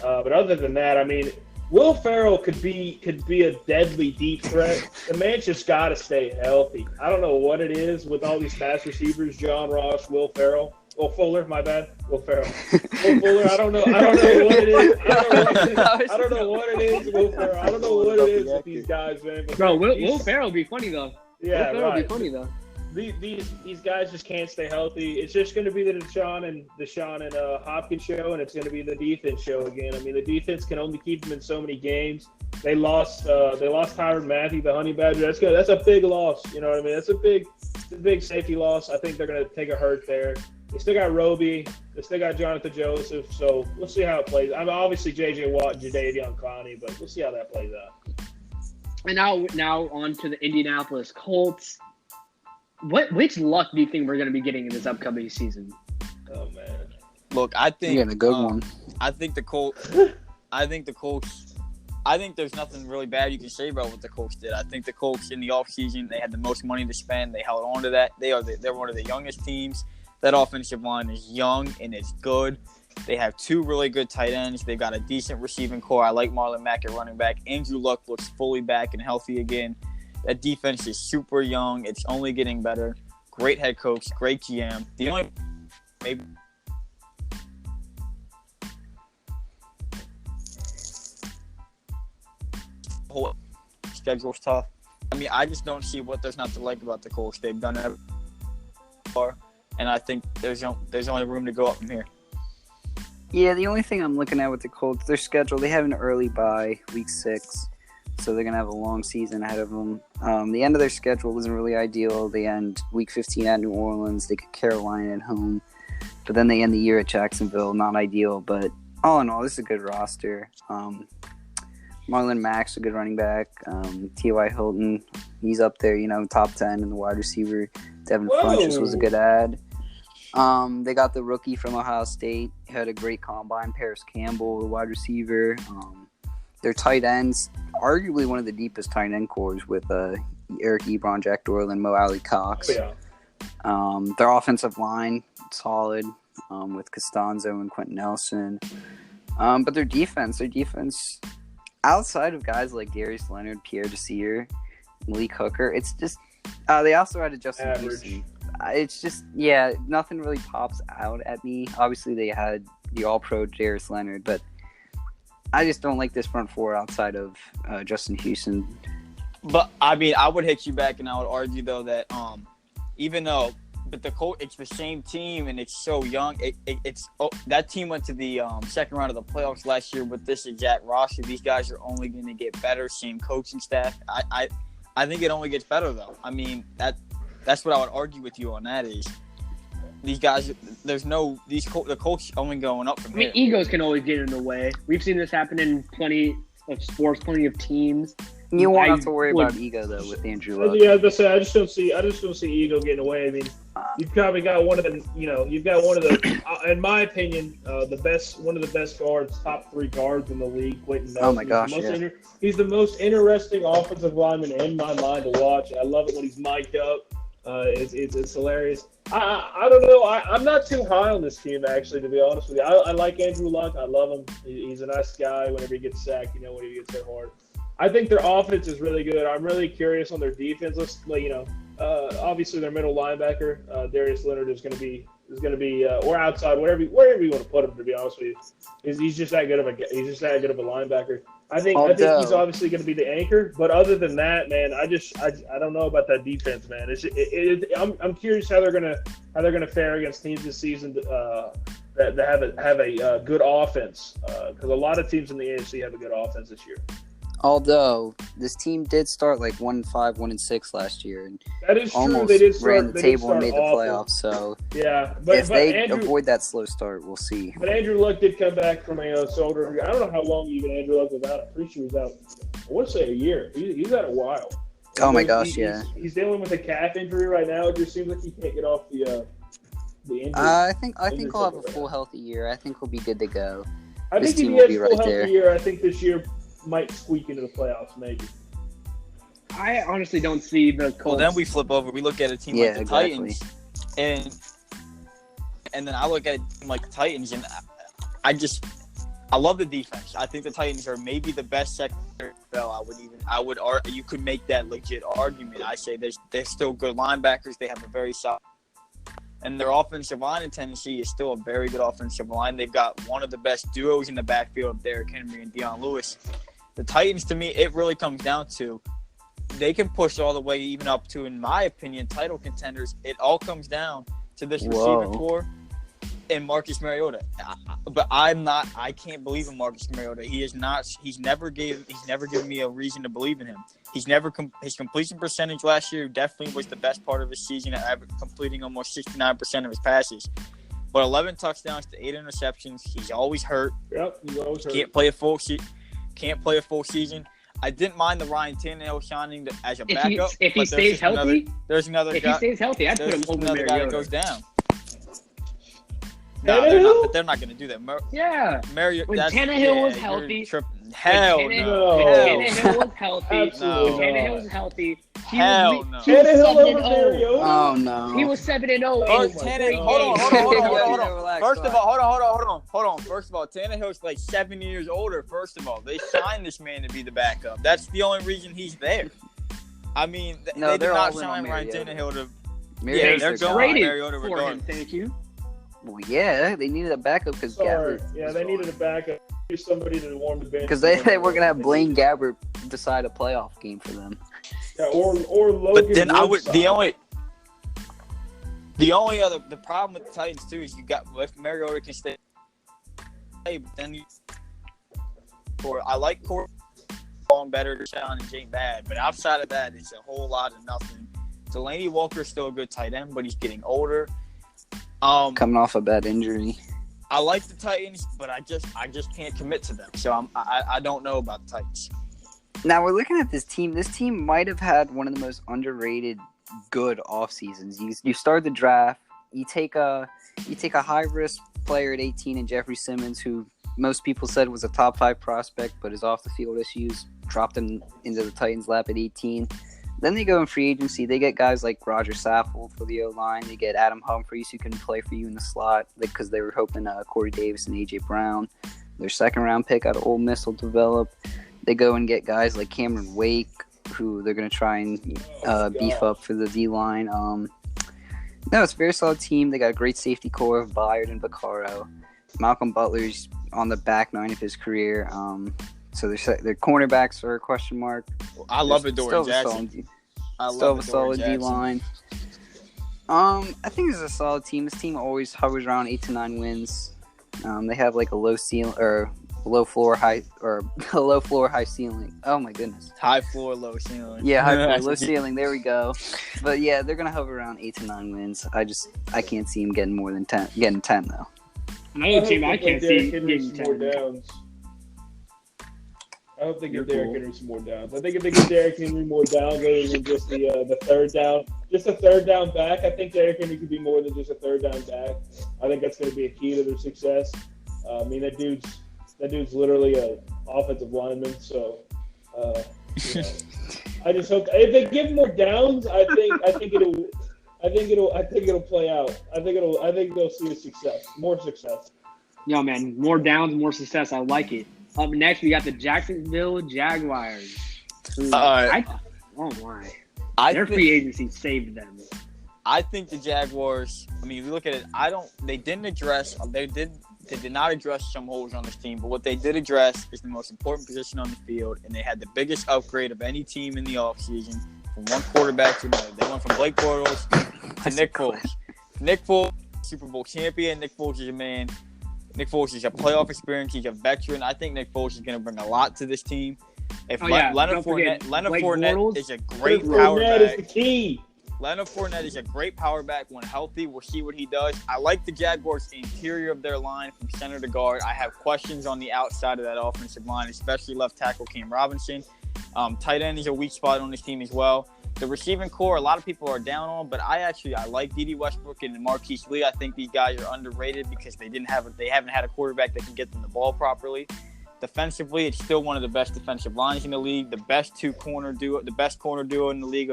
But other than that, I mean, Will Ferrell could be a deadly deep threat. The man's just got to stay healthy. I don't know what it is with all these fast receivers, John Ross, Will Ferrell. Will Fuller, my bad. Will Ferrell. Will Fuller, I don't know what it is. I don't know what it is, Will Ferrell. I don't know what it is with these guys, man. Bro, Will Ferrell would be funny, though. Yeah, Will Ferrell would be funny, though. These guys just can't stay healthy. It's just going to be the Deshaun and Hopkins show, and it's going to be the defense show again. I mean, the defense can only keep them in so many games. They lost Tyrann Mathieu, the Honey Badger. That's a big loss. You know what I mean? That's a big safety loss. I think they're going to take a hurt there. They still got Roby. They still got Jonathan Joseph. So we'll see how it plays. I mean, obviously J.J. Watt and Jadeveon Clowney, but we'll see how that plays out. And now on to the Indianapolis Colts. Which luck do you think we're going to be getting in this upcoming season? Oh man! Look, I think you're getting a good one. I think the Colts. I think there's nothing really bad you can say about what the Colts did. I think the Colts in the offseason, they had the most money to spend. They held on to that. They're one of the youngest teams. That offensive line is young and it's good. They have 2 really good tight ends. They've got a decent receiving core. I like Marlon Mack at running back. Andrew Luck looks fully back and healthy again. That defense is super young. It's only getting better. Great head coach, great GM. The only maybe whole schedule's tough. I mean, I just don't see what there's not to like about the Colts. They've done it before, and I think there's only room to go up from here. Yeah, the only thing I'm looking at with the Colts, their schedule, they have an early bye, week 6. So they're going to have a long season ahead of them. The end of their schedule wasn't really ideal. They end week 15 at New Orleans. They get Carolina at home. But then they end the year at Jacksonville. Not ideal, but all in all, this is a good roster. Marlon Mack's a good running back. T.Y. Hilton, he's up there, top 10 in the wide receiver. Devin Funchess was a good ad. They got the rookie from Ohio State. He had a great combine. Paris Campbell, the wide receiver. Their tight ends, arguably one of the deepest tight end cores with Eric Ebron, Jack Doyle, and Mo Alley Cox. Oh, yeah. Their offensive line, solid, with Costanzo and Quentin Nelson. But their defense, outside of guys like Darius Leonard, Pierre Desir, Malik Hooker, it's just they also had a Justin Houston. It's just, nothing really pops out at me. Obviously, they had the all-pro Darius Leonard, but I just don't like this front 4 outside of Justin Houston. But, I mean, I would hit you back, and I would argue, though, that even though, but it's the same team and it's so young. That team went to the second round of the playoffs last year with this exact roster. These guys are only going to get better. Same coaching staff. I think it only gets better though. I mean that's what I would argue with you on. That is, these guys. The coach only going up from here. Egos can always get in the way. We've seen this happen in plenty of sports, pleny of teams. You won't have to worry about ego though with Andrew Luck. Yeah, I just don't see ego getting away. I mean, you've probably got one of the, in my opinion, one of the best guards, top 3 guards in the league. Quentin Nelson. Oh my gosh, he's the most interesting offensive lineman in my mind to watch. I love it when he's mic'd up. It's hilarious. I don't know. I'm not too high on this team, actually, to be honest with you. I like Andrew Luck. I love him. He's a nice guy. Whenever he gets sacked, when he gets hit hard. I think their offense is really good. I'm really curious on their defense. Obviously their middle linebacker, Darius Leonard is going to be or outside, wherever you want to put him. To be honest with you, he's just that good of a linebacker. I think he's obviously going to be the anchor. But other than that, man, I don't know about that defense, man. I'm curious how they're gonna fare against teams this season that have a good offense, because a lot of teams in the AFC have a good offense this year. Although this team did start like 1-5, 1-6 last year, and that is true. almost they did start, ran the table and made the playoffs. So yeah, if they avoid that slow start, we'll see. But Andrew Luck did come back from a shoulder. I don't know how long even Andrew Luck was out. I'm pretty sure he was out. I want to say a year. He's out a while. Oh my gosh, yeah. He's dealing with a calf injury right now. It just seems like he can't get off the injury. I think he'll have a full healthy year. I think he'll be good to go. I think if he has a full healthy year, I think this year might squeak into the playoffs, maybe. I honestly don't see the Colts. Well, then we flip over. We look at a team like the Titans, and then I look at a team like the Titans, and I love the defense. I think the Titans are maybe the best secondary. You could make that legit argument. I say they're still good linebackers. They have a very solid. And their offensive line in Tennessee is still a very good offensive line. They've got one of the best duos in the backfield of Derrick Henry and Deion Lewis. The Titans, to me, it really comes down to they can push all the way even up to, in my opinion, title contenders. It all comes down to this receiving core and Marcus Mariota. But I can't believe in Marcus Mariota. He's never given me a reason to believe in him. His completion percentage last year definitely was the best part of his season, completing almost 69% of his passes. But 11 touchdowns to 8 interceptions. He's always hurt. Yep, he's always hurt. Can't play a full season. I didn't mind the Ryan Tannehill shining as a backup. If he stays healthy, there's another guy. If he stays healthy, I'd put him over another guy that goes down. No, they're not going to do that. When Tannehill was healthy. Hell no. Tannehill was healthy. Absolutely when Tannehill was healthy. Hell no. Tannehill over Mariota? Oh no. He was 7-0. Hold on. First of all, Tannehill's like 7 years older. First of all, they signed this man to be the backup. That's the only reason he's there. I mean, they did not sign Ryan Tannehill to. Yeah, they're going Mariota for him. Thank you. Well, yeah, they needed a backup because Gabbert. Yeah, they needed a backup. Somebody to warm the bench. Because they were gonna have Blaine Gabbert decide a playoff game for them. Yeah, or Logan. But then the problem with the Titans too is if Mariota can stay, but then I like Corey better to Sean and Jake Bad, but outside of that, it's a whole lot of nothing. Delaney Walker's still a good tight end, but he's getting older. Coming off a bad injury. I like the Titans, but I just can't commit to them. So I don't know about the Titans. Now we're looking at this team. This team might have had one of the most underrated good off seasons. You start the draft. You take a high risk player at 18 in Jeffrey Simmons, who most people said was a top 5 prospect, but his off the field issues dropped him into the Titans' lap at 18. Then they go in free agency. They get guys like Roger Saffold for the O-line. They get Adam Humphries, who can play for you in the slot because they were hoping Corey Davis and A.J. Brown. Their second-round pick out of Ole Miss will develop. They go and get guys like Cameron Wake, who they're going to try and beef up for the D-line. No, it's a very solid team. They got a great safety core of Byard and Vaccaro. Malcolm Butler's on the back 9 of his career. So their cornerbacks are a question mark. I love Adoree Jackson. Still a solid D-line. I think it's a solid team. This team always hovers around 8 to 9 wins. They have like a low ceiling or low floor, high ceiling. Oh my goodness. High floor, low ceiling. Yeah, high floor, low ceiling. There we go. But yeah, they're gonna hover around 8 to 9 wins. I can't see them getting more than 10. Getting 10 though. Another team I can't see getting getting more 10. downs. I hope they give Derrick Henry some more downs. I think if they give Derrick Henry more downs other than just the third down, just a third down back, I think Derrick Henry could be more than just a third down back. I think that's going to be a key to their success. I mean, that dude's literally an offensive lineman. So, I just hope if they give more downs, I think it'll play out. I think they'll see a success, more success. Yo, man, more downs, more success. I like it. Up next, we got the Jacksonville Jaguars. Oh my! Their free agency saved them. I think the Jaguars. I mean, if you look at it, They did not address some holes on this team, but what they did address is the most important position on the field, and they had the biggest upgrade of any team in the offseason from one quarterback to another. They went from Blake Bortles to Nick Foles. Nick Foles, Super Bowl champion. Nick Foles is a man. Nick Foles is a playoff experience. He's a veteran. I think Nick Foles is going to bring a lot to this team. If Leonard Fournette is a great power back. Is the key. Leonard Fournette is a great power back when healthy. We'll see what he does. I like the Jaguars' interior of their line from center to guard. I have questions on the outside of that offensive line, especially left tackle Cam Robinson. Tight end is a weak spot on this team as well. The receiving core, a lot of people are down on, but I like D.D. Westbrook and Marquise Lee. I think these guys are underrated because they haven't had a quarterback that can get them the ball properly. Defensively, it's still one of the best defensive lines in the league. The best corner duo in the league.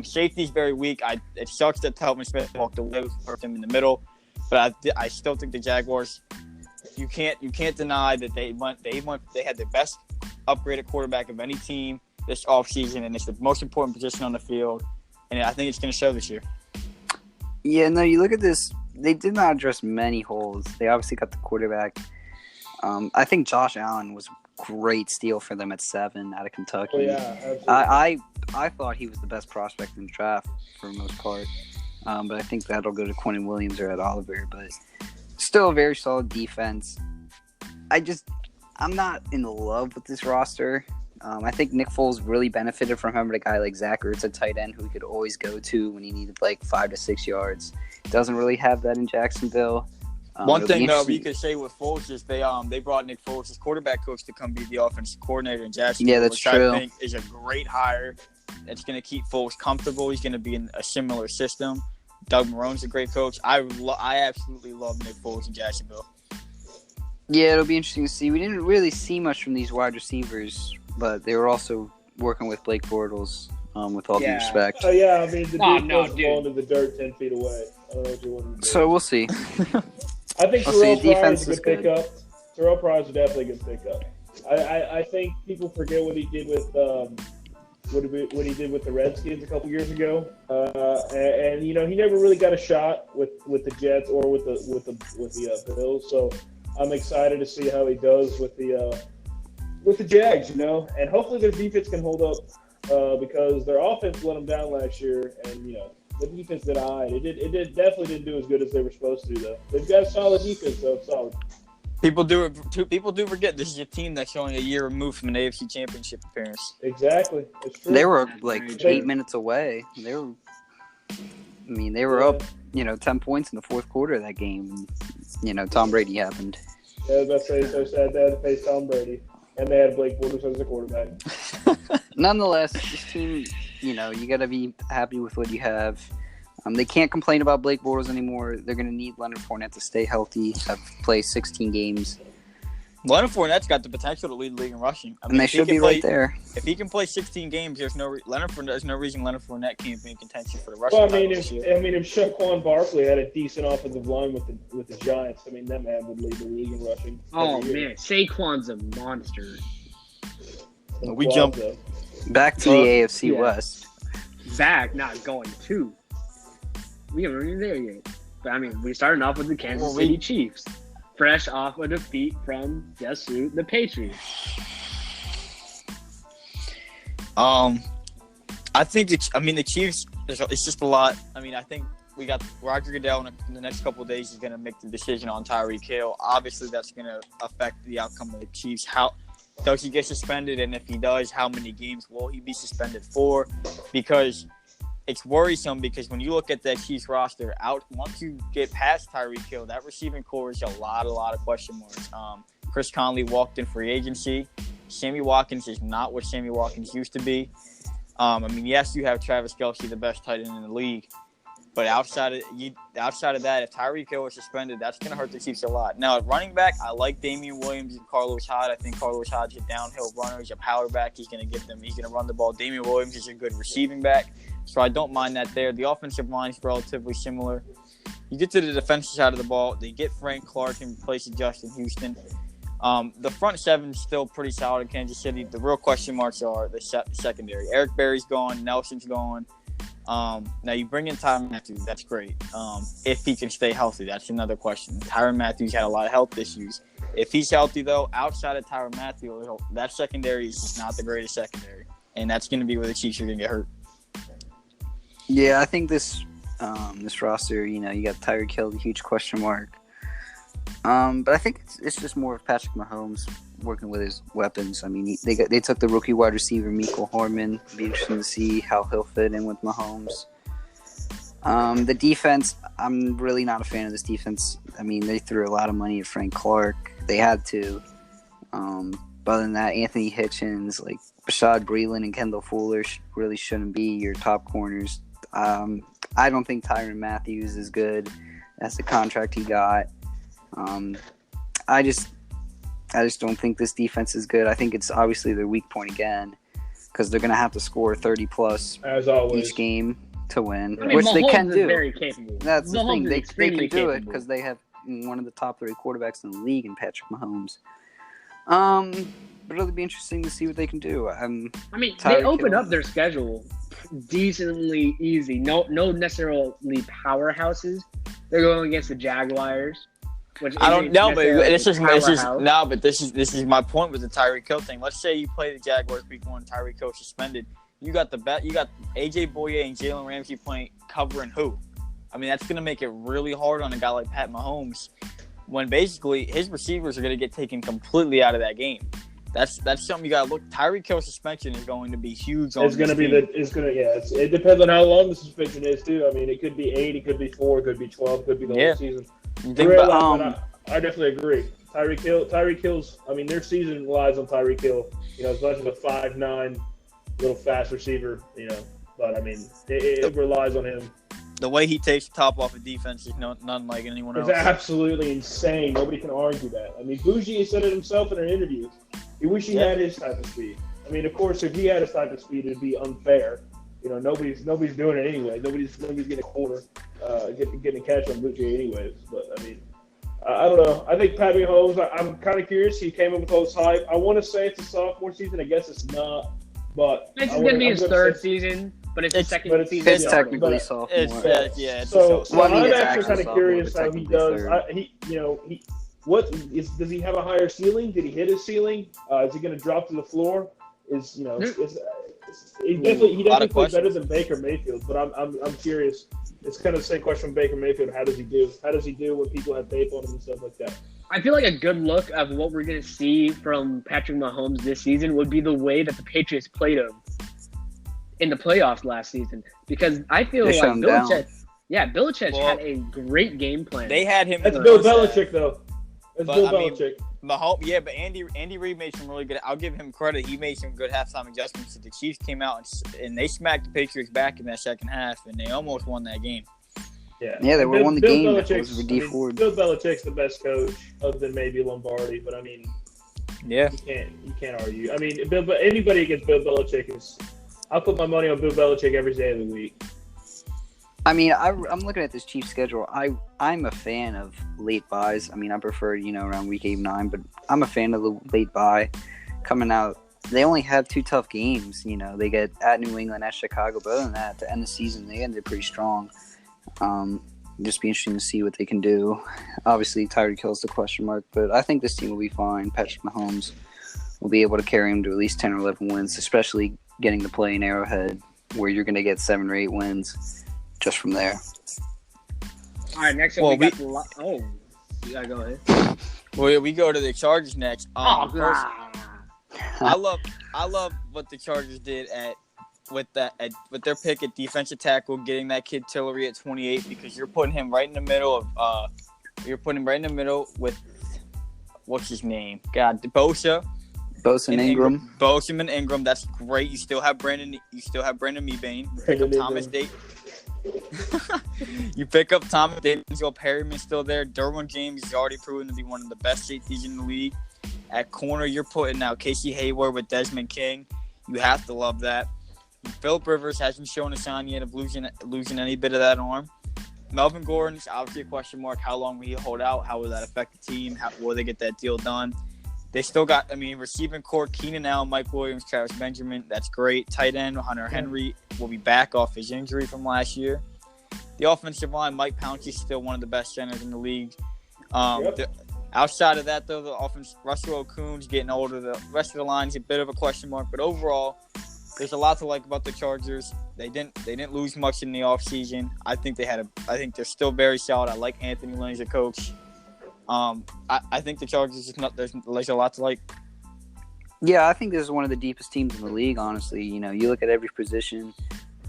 Safety's very weak. It sucks that Telvin Smith walked away with him in the middle, but I still think the Jaguars. You can't deny that they had the best upgraded quarterback of any team this offseason, and it's the most important position on the field, and I think it's going to show this year. Yeah, no, you look at this. They did not address many holes. They obviously got the quarterback. I think Josh Allen was a great steal for them at 7 out of Kentucky. Oh, yeah, absolutely. I thought he was the best prospect in the draft for the most part, but I think that'll go to Quentin Williams or Ed Oliver. But still a very solid defense. I'm not in love with this roster. I think Nick Foles really benefited from having a guy like Zach Ertz at tight end who he could always go to when he needed like 5 to 6 yards. Doesn't really have that in Jacksonville. One thing though you could say with Foles is they brought Nick Foles, his quarterback coach, to come be the offensive coordinator in Jacksonville. Yeah, that's which true. I think is a great hire. It's going to keep Foles comfortable. He's going to be in a similar system. Doug Marrone's a great coach. I absolutely love Nick Foles in Jacksonville. Yeah, it'll be interesting to see. We didn't really see much from these wide receivers, but they were also working with Blake Bortles, with all due respect. Oh, yeah, I mean, the dude was falling to the dirt 10 feet away. I don't know what you want to do. So we'll see. I think Terrell Pryor's a good pickup. Terrell Pryor's definitely a good pickup. I think people forget what he did with what he did with the Redskins a couple years ago, and he never really got a shot with the Jets or with the Bills. So I'm excited to see how he does with the Jags, and hopefully their defense can hold up because their offense let them down last year, and the defense did all right. It definitely didn't do as good as they were supposed to, though. They've got a solid defense, though. Solid. People do forget this is a team that's only a year removed from an AFC Championship appearance. Exactly, it's true. They were like 8 minutes away. They were up, 10 points in the fourth quarter of that game. Tom Brady happened. Yeah, I was about to say, so sad they had to face Tom Brady, and they had Blake Bortles as the quarterback. Nonetheless, this team, you got to be happy with what you have. They can't complain about Blake Bortles anymore. They're going to need Leonard Fournette to stay healthy, play 16 games. Leonard Fournette's got the potential to lead the league in rushing. And they should be right there. If he can play 16 games, there's no reason Leonard Fournette can't be in contention for the Well, rushing. if Shaquan Barkley had a decent offensive line with the Giants, that man would lead the league in rushing. Oh man, Saquon's a monster. We jump back to the AFC West. Back, not going to. We haven't even there yet. But we started off with the Kansas City Chiefs, fresh off a defeat from guess who? The Patriots. I I think the Chiefs. It's just a lot. I mean, I think we got Roger Goodell in the next couple of days is going to make the decision on Tyreek Hill. Obviously, that's going to affect the outcome of the Chiefs. How does he get suspended, and if he does, how many games will he be suspended for? Because it's worrisome. Because when you look at that Chiefs roster, once you get past Tyreek Hill, that receiving core is a lot of question marks. Chris Conley walked in free agency. Sammy Watkins is not what Sammy Watkins used to be. I mean, yes, you have Travis Kelce, the best tight end in the league, but outside of that, if Tyreek Hill is suspended, that's going to hurt the Chiefs a lot. Now, at running back, I like Damian Williams and Carlos Hyde. I think Carlos Hyde's a downhill runner. He's a power back. He's going to run the ball. Damian Williams is a good receiving back, so I don't mind that there. The offensive line is relatively similar. You get to the defensive side of the ball, they get Frank Clark in place of Justin Houston. The front seven is still pretty solid in Kansas City. The real question marks are the secondary. Eric Berry's gone. Nelson's gone. Now you bring in Tyrann Mathieu. That's great. If he can stay healthy, that's another question. Tyrann Mathieu's had a lot of health issues. If he's healthy, though, outside of Tyrann Mathieu, that secondary is just not the greatest secondary. And that's going to be where the Chiefs are going to get hurt. Yeah, I think this roster, you got Tyreek Hill, the huge question mark. But I think it's just more of Patrick Mahomes working with his weapons. I mean, they took the rookie wide receiver Mecole Hardman. It'll be interesting to see how he'll fit in with Mahomes. The defense, I'm really not a fan of this defense. I mean, they threw a lot of money at Frank Clark. They had to. But other than that, Anthony Hitchens, like Bashad Breeland and Kendall Fuller really shouldn't be your top corners. I don't think Tyrann Mathieu is as good as the contract he got. I just don't think this defense is good. I think it's obviously their weak point again because they're going to have to score 30-plus each game to win, which Mahomes they can do. Very capable. That's the thing. They can do it capable. because they have one of the top 3 quarterbacks in the league in Patrick Mahomes. But it'll be interesting to see what they can do. I mean, they open up their schedule decently easy. No necessarily powerhouses. They're going against the Jaguars. I don't know, but this is my point with the Tyreek Hill thing. Let's say you play the Jaguars week 1, Tyreek Hill suspended. You got AJ Boye and Jalen Ramsey playing covering who? I mean, that's going to make it really hard on a guy like Pat Mahomes when basically his receivers are going to get taken completely out of that game. That's something you got to look. Tyreek Hill suspension is going to be huge. It depends on how long the suspension is too. I mean, it could be 8, it could be 4, it could be 12, it could be the whole season. I definitely agree. Tyreek Hill's. I mean, their season relies on Tyreek Hill. As much as a 5'9", little fast receiver. But I mean, it relies on him. The way he takes the top off of defense is none like anyone else. It's absolutely insane. Nobody can argue that. I mean, Bougie said it himself in an interview. He wish he had his type of speed. I mean, of course, if he had his type of speed, it'd be unfair. Nobody's doing it anyway. Nobody's getting a corner, getting a catch on Bougie anyways. But I mean, I don't know. I think Patrick Mahomes. I'm kind of curious. He came up with all this hype. I want to say it's a sophomore season. I guess it's not. But this is going to be his third season. But it's the second season. It's technically sophomore. So I'm actually kind of curious how he does. Does he have a higher ceiling? Did he hit his ceiling? Is he going to drop to the floor? He definitely plays better than Baker Mayfield. But I'm curious. It's kind of the same question from Baker Mayfield. How does he do? How does he do when people have tape on him and stuff like that? I feel like a good look of what we're going to see from Patrick Mahomes this season would be the way that the Patriots played him in the playoffs last season, because I feel like Belichick had a great game plan. They had him. That's Bill Belichick, though. That's Bill Belichick. Mahomes, but Andy Reid made some really good. I'll give him credit. He made some good halftime adjustments. The Chiefs came out and they smacked the Patriots back in that second half, and they almost won that game. Yeah, they won the game. Bill Belichick's the best coach, other than maybe Lombardi. But I mean, you can't argue. I mean, anybody against Bill Belichick is. I'll put my money on Bill Belichick every day of the week. I mean, I'm looking at this Chiefs schedule. I'm a fan of late buys. I mean, I prefer, around week 8, 9, but I'm a fan of the late buy coming out. They only have 2 tough games. They get at New England, at Chicago, but other than that, to end the season, they ended pretty strong. Just be interesting to see what they can do. Obviously, Tyreek Hill's the question mark, but I think this team will be fine. Patrick Mahomes will be able to carry him to at least 10 or 11 wins, especially getting to play in Arrowhead. where you're going to get 7 or 8 wins just from there. All right, next up we got you gotta go ahead. Well, we go to the Chargers next. God. I love what the Chargers did with their pick at defensive tackle, getting that kid Tillery at 28, because you're putting him right in the middle with what's his name? Bosa and Ingram. Bosa and Ingram. That's great. You still have Brandon Mebane. Pick up Thomas Davis. You pick up Thomas Davis. Perryman's still there. Derwin James is already proven to be one of the best safeties in the league. At corner, you're putting now Casey Hayward with Desmond King. You have to love that. Phillip Rivers hasn't shown a sign yet of losing any bit of that arm. Melvin Gordon's obviously a question mark. How long will he hold out? How will that affect the team? How will they get that deal done? They still got, receiving core, Keenan Allen, Mike Williams, Travis Benjamin. That's great. Tight end, Hunter Henry will be back off his injury from last year. The offensive line, Mike Pouncey is still one of the best centers in the league. Outside of that, though, the offense, Russell Okung's getting older. The rest of the line is a bit of a question mark. But overall, there's a lot to like about the Chargers. They didn't lose much in the offseason. I think they're still very solid. I like Anthony Lynn as a coach. I think the Chargers there's a lot to like. Yeah, I think this is one of the deepest teams in the league, honestly. You look at every position.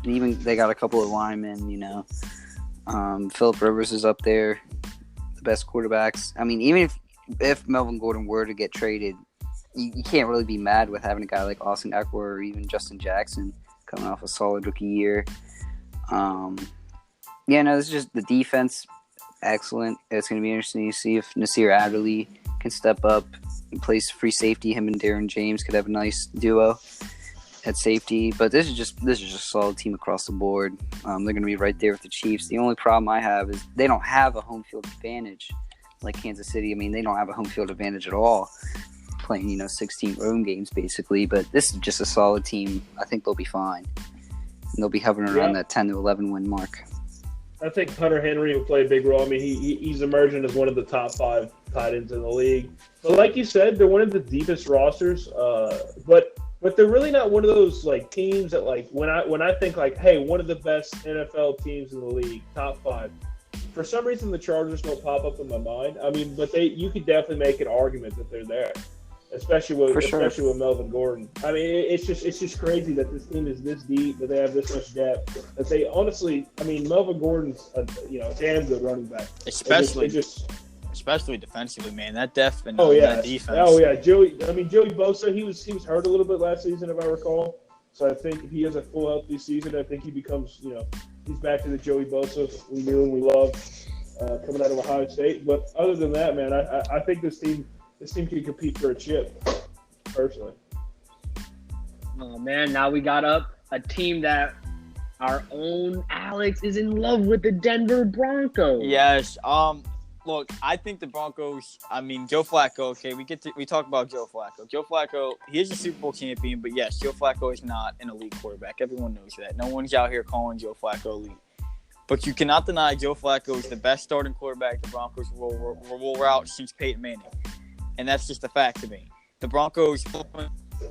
Even they got a couple of linemen, Phillip Rivers is up there, the best quarterbacks. Even if Melvin Gordon were to get traded, you can't really be mad with having a guy like Austin Eckler or even Justin Jackson coming off a solid rookie year. This is just the defense, excellent. It's going to be interesting to see if Nasir Adderley can step up and play free safety. Him and Darren James could have a nice duo at safety. But this is just a solid team across the board. They're going to be right there with the Chiefs. The only problem I have is they don't have a home field advantage like Kansas City. They don't have a home field advantage at all, playing 16 road games basically. But this is just a solid team. I think they'll be fine, and they'll be hovering around that 10 to 11 win mark. I think Hunter Henry will play a big role. He's emerging as one of the top 5 tight ends in the league. But like you said, they're one of the deepest rosters. But they're really not one of those teams that when I think hey, one of the best NFL teams in the league, top 5. For some reason, the Chargers don't pop up in my mind. But you could definitely make an argument that they're there, especially with Melvin Gordon. It's just crazy that this team is this deep, that they have this much depth. That they honestly, Melvin Gordon's a damn good running back. Especially defensively, man. That depth and that defense. Oh yeah, Joey Bosa. He was hurt a little bit last season, if I recall. So I think if he has a full healthy season, I think he becomes he's back to the Joey Bosa we knew and we loved coming out of Ohio State. But other than that, man, I think this team can compete for a chip, personally. Oh, man, now we got up a team that our own Alex is in love with, the Denver Broncos. Yes. Look, I think the Broncos, Joe Flacco, okay, we talk about Joe Flacco. Joe Flacco, he is a Super Bowl champion, but yes, Joe Flacco is not an elite quarterback. Everyone knows that. No one's out here calling Joe Flacco elite. But you cannot deny Joe Flacco is the best starting quarterback the Broncos will route since Peyton Manning. And that's just a fact to me. The Broncos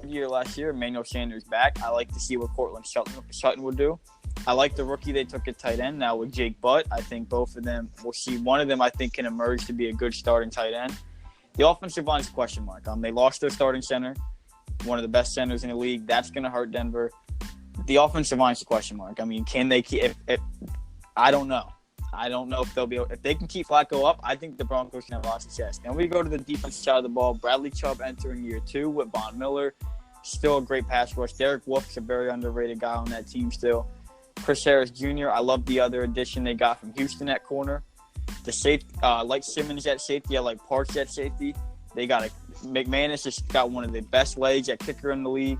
last year, Emmanuel Sanders back. I like to see what Cortland Sutton will do. I like the rookie they took at tight end now with Jake Butt. I think both of them, we'll see one of them, I think, can emerge to be a good starting tight end. The offensive line is a question mark. They lost their starting center, one of the best centers in the league. That's going to hurt Denver. The offensive line is a question mark. Can they keep I don't know. I don't know if they'll be able, if they can keep Flacco up. I think the Broncos can have a lot of success. And we go to the defensive side of the ball. Bradley Chubb entering year 2 with Von Miller. Still a great pass rush. Derek Wolf's a very underrated guy on that team still. Chris Harris Jr., I love the other addition they got from Houston at corner. The safety, like Simmons at safety, I like Parks at safety. They got McManus just got one of the best legs at kicker in the league.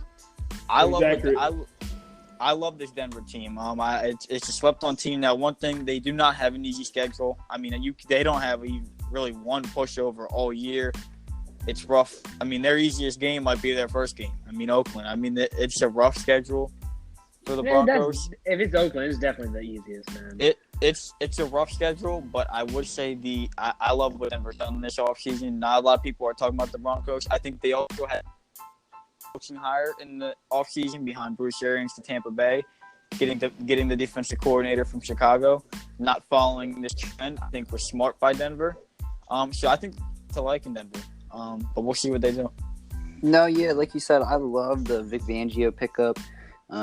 I love this Denver team. It's a slept-on team. Now, one thing, they do not have an easy schedule. They don't have really one pushover all year. It's rough. Their easiest game might be their first game. Oakland. It's a rough schedule for the Broncos. If it's Oakland, it's definitely the easiest, man. It's a rough schedule, but I would say I love what Denver's done this offseason. Not a lot of people are talking about the Broncos. I think they also had coaching hire in the offseason behind Bruce Arians to Tampa Bay. getting the defensive coordinator from Chicago, not following this trend, I think was smart by Denver. So I think to like in Denver. But we'll see what they do. No, yeah, like you said, I love the Vic Fangio pickup.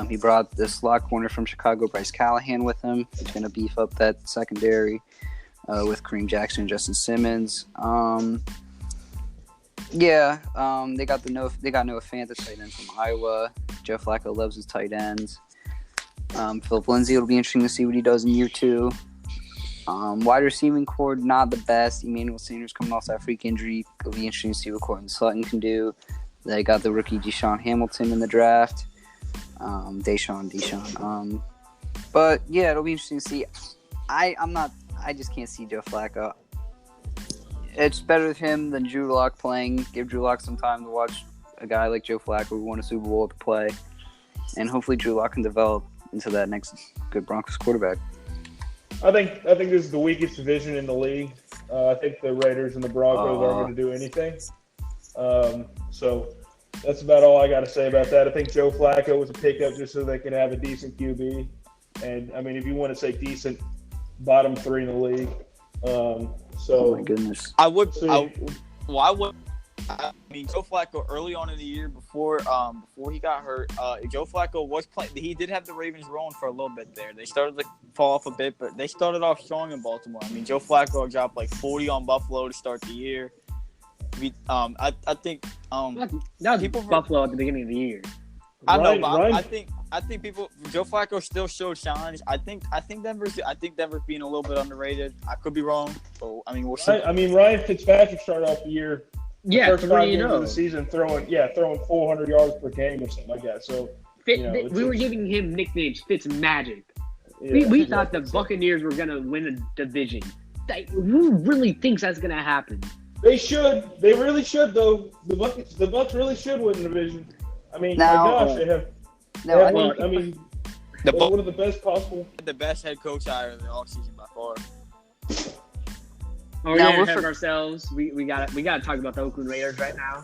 He brought the slot corner from Chicago, Bryce Callahan, with him. He's going to beef up that secondary with Kareem Jackson and Justin Simmons. They got Noah Fant, the tight end from Iowa. Joe Flacco loves his tight ends. Philip Lindsay, it'll be interesting to see what he does in year 2. Wide receiving core, not the best. Emmanuel Sanders coming off that freak injury. It'll be interesting to see what Courtland Sutton can do. They got the rookie Deshaun Hamilton in the draft. Deshaun. But yeah, it'll be interesting to see. I just can't see Joe Flacco. It's better with him than Drew Lock playing. Give Drew Lock some time to watch a guy like Joe Flacco who won a Super Bowl to play. And hopefully Drew Lock can develop into that next good Broncos quarterback. I think this is the weakest division in the league. I think the Raiders and the Broncos aren't going to do anything. So that's about all I got to say about that. I think Joe Flacco was a pickup just so they can have a decent QB. And, I mean, if you want to say decent, bottom 3 in the league. Oh, my goodness. I mean, Joe Flacco early on in the year before he got hurt, Joe Flacco was playing. He did have the Ravens rolling for a little bit there. They started to fall off a bit, but they started off strong in Baltimore. I mean, Joe Flacco dropped like 40 on Buffalo to start the year. I think that was Buffalo at the beginning of the year. I know, but I think people. Joe Flacco still showed signs. I think Denver's being a little bit underrated. I could be wrong, but I mean we'll see. I mean Ryan Fitzpatrick started off the year. Yeah, first 5 games of the season throwing 400 yards per game or something like that. So we were giving him nicknames Fitz Magic. Yeah, we thought the Buccaneers were gonna win a division. Who really thinks that's gonna happen? They should. They really should, though. The Bucs really should win the division. I mean, now, my gosh, they have. One of the best possible. The best head coach hire in the offseason by far. We're gonna have ourselves. We got to talk about the Oakland Raiders right now.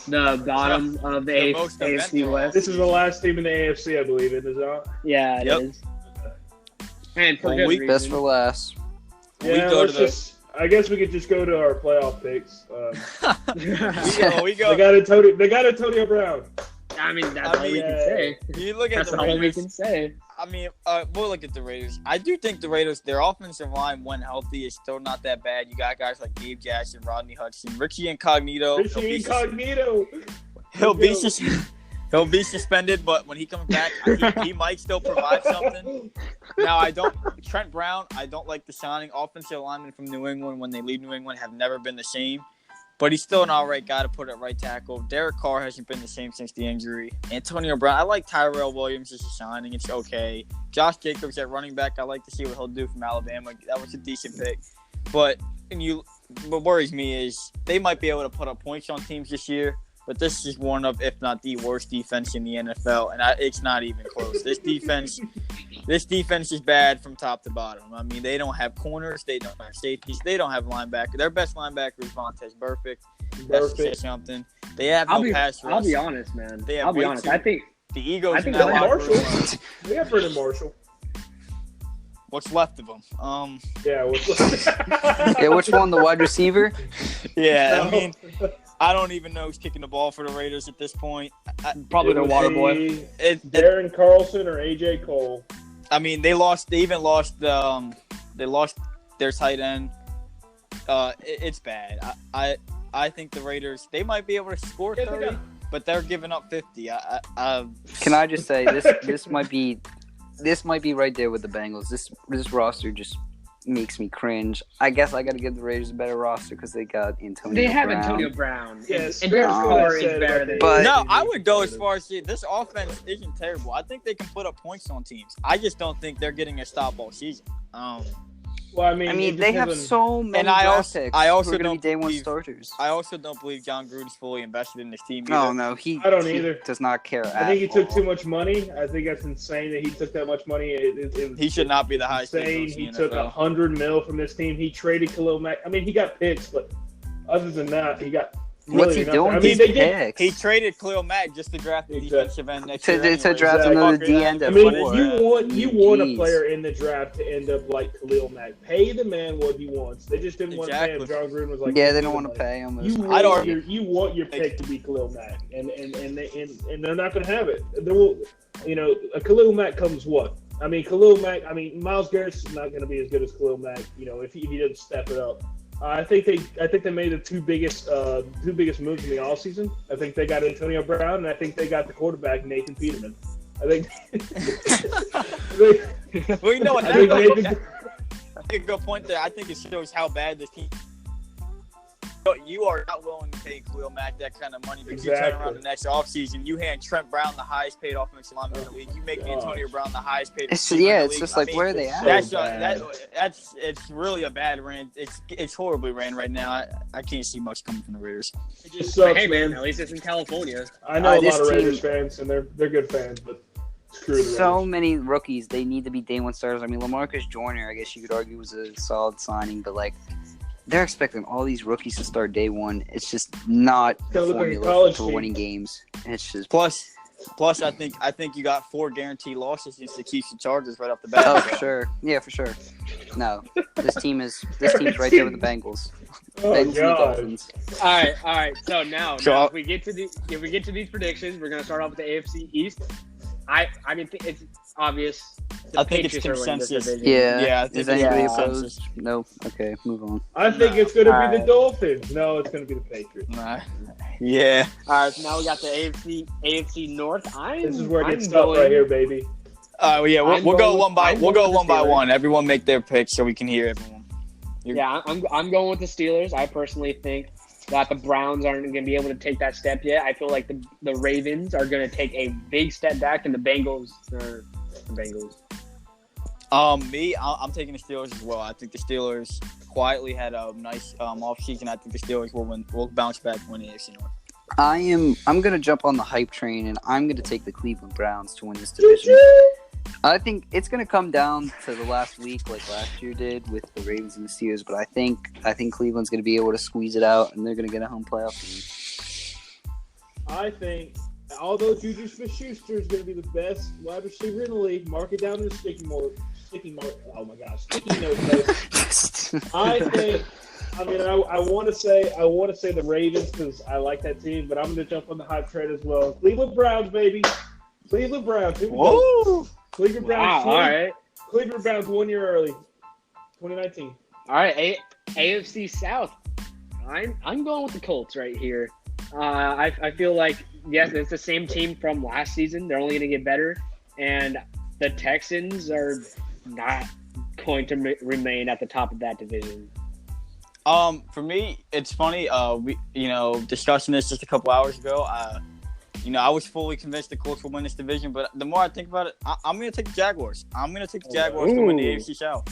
The bottom of the AFC West. This is the last team in the AFC, I believe, isn't it? Yeah, it is. And for good reason. Best for last. Yeah, I guess we could just go to our playoff picks. we go. They got Antonio Brown. I mean, that's all we can say. You look at that's the all Raiders, we can say. I mean, we'll look at the Raiders. I do think the Raiders, their offensive line, when healthy, is still not that bad. You got guys like Gabe Jackson, Rodney Hudson, Richie Incognito. He'll be suspended, but when he comes back, he might still provide something. Now, Trent Brown, I don't like the signing. Offensive linemen from New England, when they leave New England, have never been the same. But he's still an all-right guy to put at right tackle. Derek Carr hasn't been the same since the injury. Antonio Brown, I like Tyrell Williams as a signing. It's okay. Josh Jacobs at running back, I like to see what he'll do from Alabama. That was a decent pick. But what worries me is they might be able to put up points on teams this year. But this is one of, if not the worst defense in the NFL, and it's not even close. This defense is bad from top to bottom. I mean, they don't have corners, they don't have safeties, they don't have linebackers. Their best linebacker is Vontaze Burfict. That's to say something. They have no pass rush. I'll be honest, man. I think the egos. I think Marshall. We have Brandon Marshall. What's left of them? What's left? Which one? The wide receiver? Yeah, I mean. I don't even know who's kicking the ball for the Raiders at this point. Probably the water boy. Darren Carlson or A.J. Cole. I mean, they lost their tight end. It's bad. I think the Raiders, they might be able to score 30, but they're giving up 50. Can I just say this might be right there with the Bengals. This roster just makes me cringe. I guess I got to give the Raiders a better roster because they got Antonio Brown. They have Antonio Brown. Yes. And Derek Carr is better than But no, I would go as far as this offense isn't terrible. I think they can put up points on teams. I just don't think they're getting a stop all season. Well, I mean they have so many draft picks. I also don't day one starters. I also don't believe John Gruden's fully invested in this team either. Oh no, I don't either. Does not care. I think he took too much money. I think that's insane that he took that much money. He should not be the highest. Insane. He took $100 million from this team. He traded Khalil Mack. I mean, he got picks, but other than that, he got What's he Really doing? nothing. I with mean, these they did. picks? He traded Khalil Mack just to draft the Exactly. defensive end next To- year. to anyways. draft Like, another fuck D that. end I at mean, four. you want a Jeez. player in the draft to end up like Khalil Mack. Pay the man what he wants. They just didn't want to pay him. Exactly. John Gruden was like, Yeah, "Give they me don't the want to money." pay him. You want your pick to be Khalil Mack, and they're not going to have it. There will, a Khalil Mack comes what? I mean, Khalil Mack. I mean, Myles Garrett's not going to be as good as Khalil Mack. If he doesn't step it up. I think they made the two biggest moves in the offseason. I think they got Antonio Brown, and I think they got the quarterback Nathan Peterman. I think. Well, you know what? I think Nathan, That's a good point there. I think it shows how bad this team. You are not willing to pay Khalil Mack that kind of money, but you turn around the next offseason, you hand Trent Brown the highest paid offensive lineman in the league. You make Antonio Brown the highest paid. It's receiver in the it's league. just like where are they at? It's really a bad rant. It's horribly ran right now. I can't see much coming from the Raiders. it just sucks, Hey man, man. at least it's in California. I know a this lot of Raiders team- fans, and they're good fans, but screw the So Raiders. many rookies. They need to be day one starters. I mean, LaMarcus Joyner, I guess you could argue, was a solid signing, but like they're expecting all these rookies to start day one. It's just not the Kinda look like a formula college for team. winning games. It's just Plus, I think you got 4 guaranteed losses against the Chiefs and Chargers right off the bat. oh for sure, yeah for sure. No, this team's right there with the Bengals. Oh Bengals and the god. Dolphins. All right. So now So- if we get to these predictions, we're gonna start off with the AFC East. I mean, it's obvious. The I think it's Patriots are winning this consensus. division. Yeah. I think Is it's anybody consensus. opposed? No. Okay, move on. I think it's going to be the Alright. Dolphins. No, it's going to be the Patriots. Yeah. All right, so now we got the AFC North. This is where it gets tough right here, baby. Yeah. I'm We'll go going one by with the Steelers. one. Everyone make their picks so we can hear everyone. Yeah, I'm going with the Steelers. I personally think that the Browns aren't going to be able to take that step yet. I feel like the Ravens are going to take a big step back, and the Bengals are the Bengals. I'm taking the Steelers as well. I think the Steelers quietly had a nice offseason. I think the Steelers will bounce back and win the AFC North. I'm gonna jump on the hype train and I'm gonna take the Cleveland Browns to win this division. I think it's gonna come down to the last week, like last year did with the Ravens and the Steelers. But I think Cleveland's gonna be able to squeeze it out, and they're gonna get a home playoff game. I think, although Juju Smith-Schuster is going to be the best wide receiver in the league, mark it down to the sticky note. Oh my gosh, sticky note. I think. I mean, I want to say the Ravens because I like that team, but I'm going to jump on the hype train as well. Cleveland Browns, baby. Cleveland Browns. Here we go. Whoa! Cleveland Browns. Wow, all right. Cleveland Browns 1 year early, 2019. All right, AFC South. I'm going with the Colts right here. I feel like, yes, it's the same team from last season. They're only going to get better. And the Texans are not going to remain at the top of that division. For me, it's funny. We discussing this just a couple hours ago. I was fully convinced the Colts will win this division, but the more I think about it, I'm going to take the Jaguars. I'm going to take the Jaguars to win the AFC South.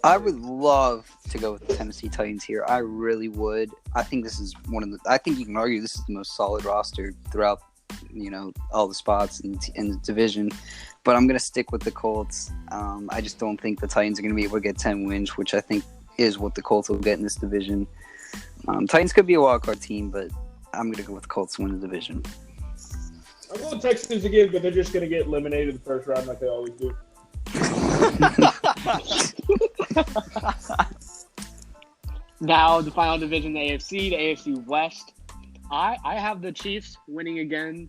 I would love to go with the Tennessee Titans here. I really would. I think this is I think you can argue this is the most solid roster throughout, all the spots in the division. But I'm going to stick with the Colts. I just don't think the Titans are going to be able to get 10 wins, which I think is what the Colts will get in this division. Titans could be a wild card team, but I'm going to go with the Colts to win the division. I'm going Texans again, but they're just going to get eliminated in the first round like they always do. Now, the final division, the AFC West. I have the Chiefs winning again.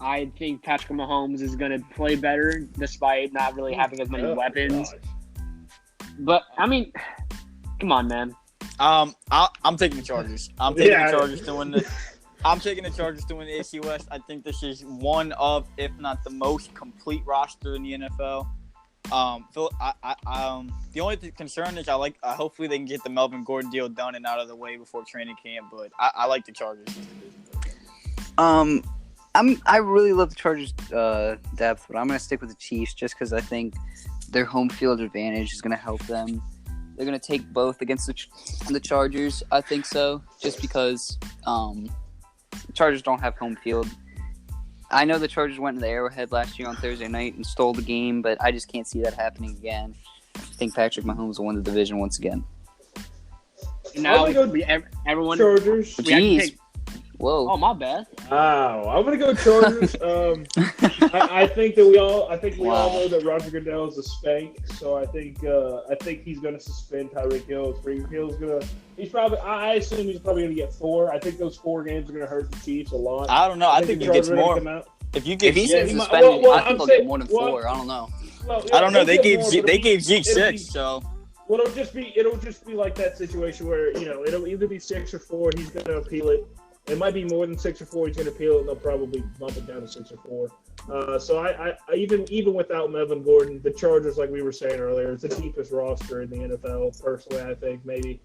I think Patrick Mahomes is going to play better despite not really having as many weapons. Gosh. But, I mean, come on, man. I'm taking the Chargers. I'm taking Yeah. the Chargers to win the. I'm taking the Chargers to win the AFC West. I think this is one of, if not the most complete roster in the NFL. The only concern is hopefully they can get the Melvin Gordon deal done and out of the way before training camp. But I like the Chargers. I really love the Chargers' depth, but I'm going to stick with the Chiefs just because I think their home field advantage is going to help them. They're going to take both against the Chargers. I think so, just because the Chargers don't have home field. I know the Chargers went to the Arrowhead last year on Thursday night and stole the game, but I just can't see that happening again. I think Patrick Mahomes will win the division once again. Now I'm gonna go everyone. Chargers. We have to Jeez. pick- Whoa. Oh, my bad. Wow, I'm gonna go Chargers. I think we all know that Roger Goodell is a spank, so I think he's gonna suspend Tyreek Hill. I assume he's probably gonna get 4. I think those 4 games are gonna hurt the Chiefs a lot. I don't know. I think he gets more. If he's suspended, well, I think he'll get more than 4. I don't know. Well, I don't know. They gave Zeke Zeke 6, so. Well, it'll just be like that situation where it'll either be 6 or 4. He's gonna appeal it. It might be more than 6 or 4. He's gonna appeal it, and they'll probably bump it down to 6 or 4. So I even without Melvin Gordon, the Chargers, like we were saying earlier, it's the deepest roster in the NFL. Personally, I think maybe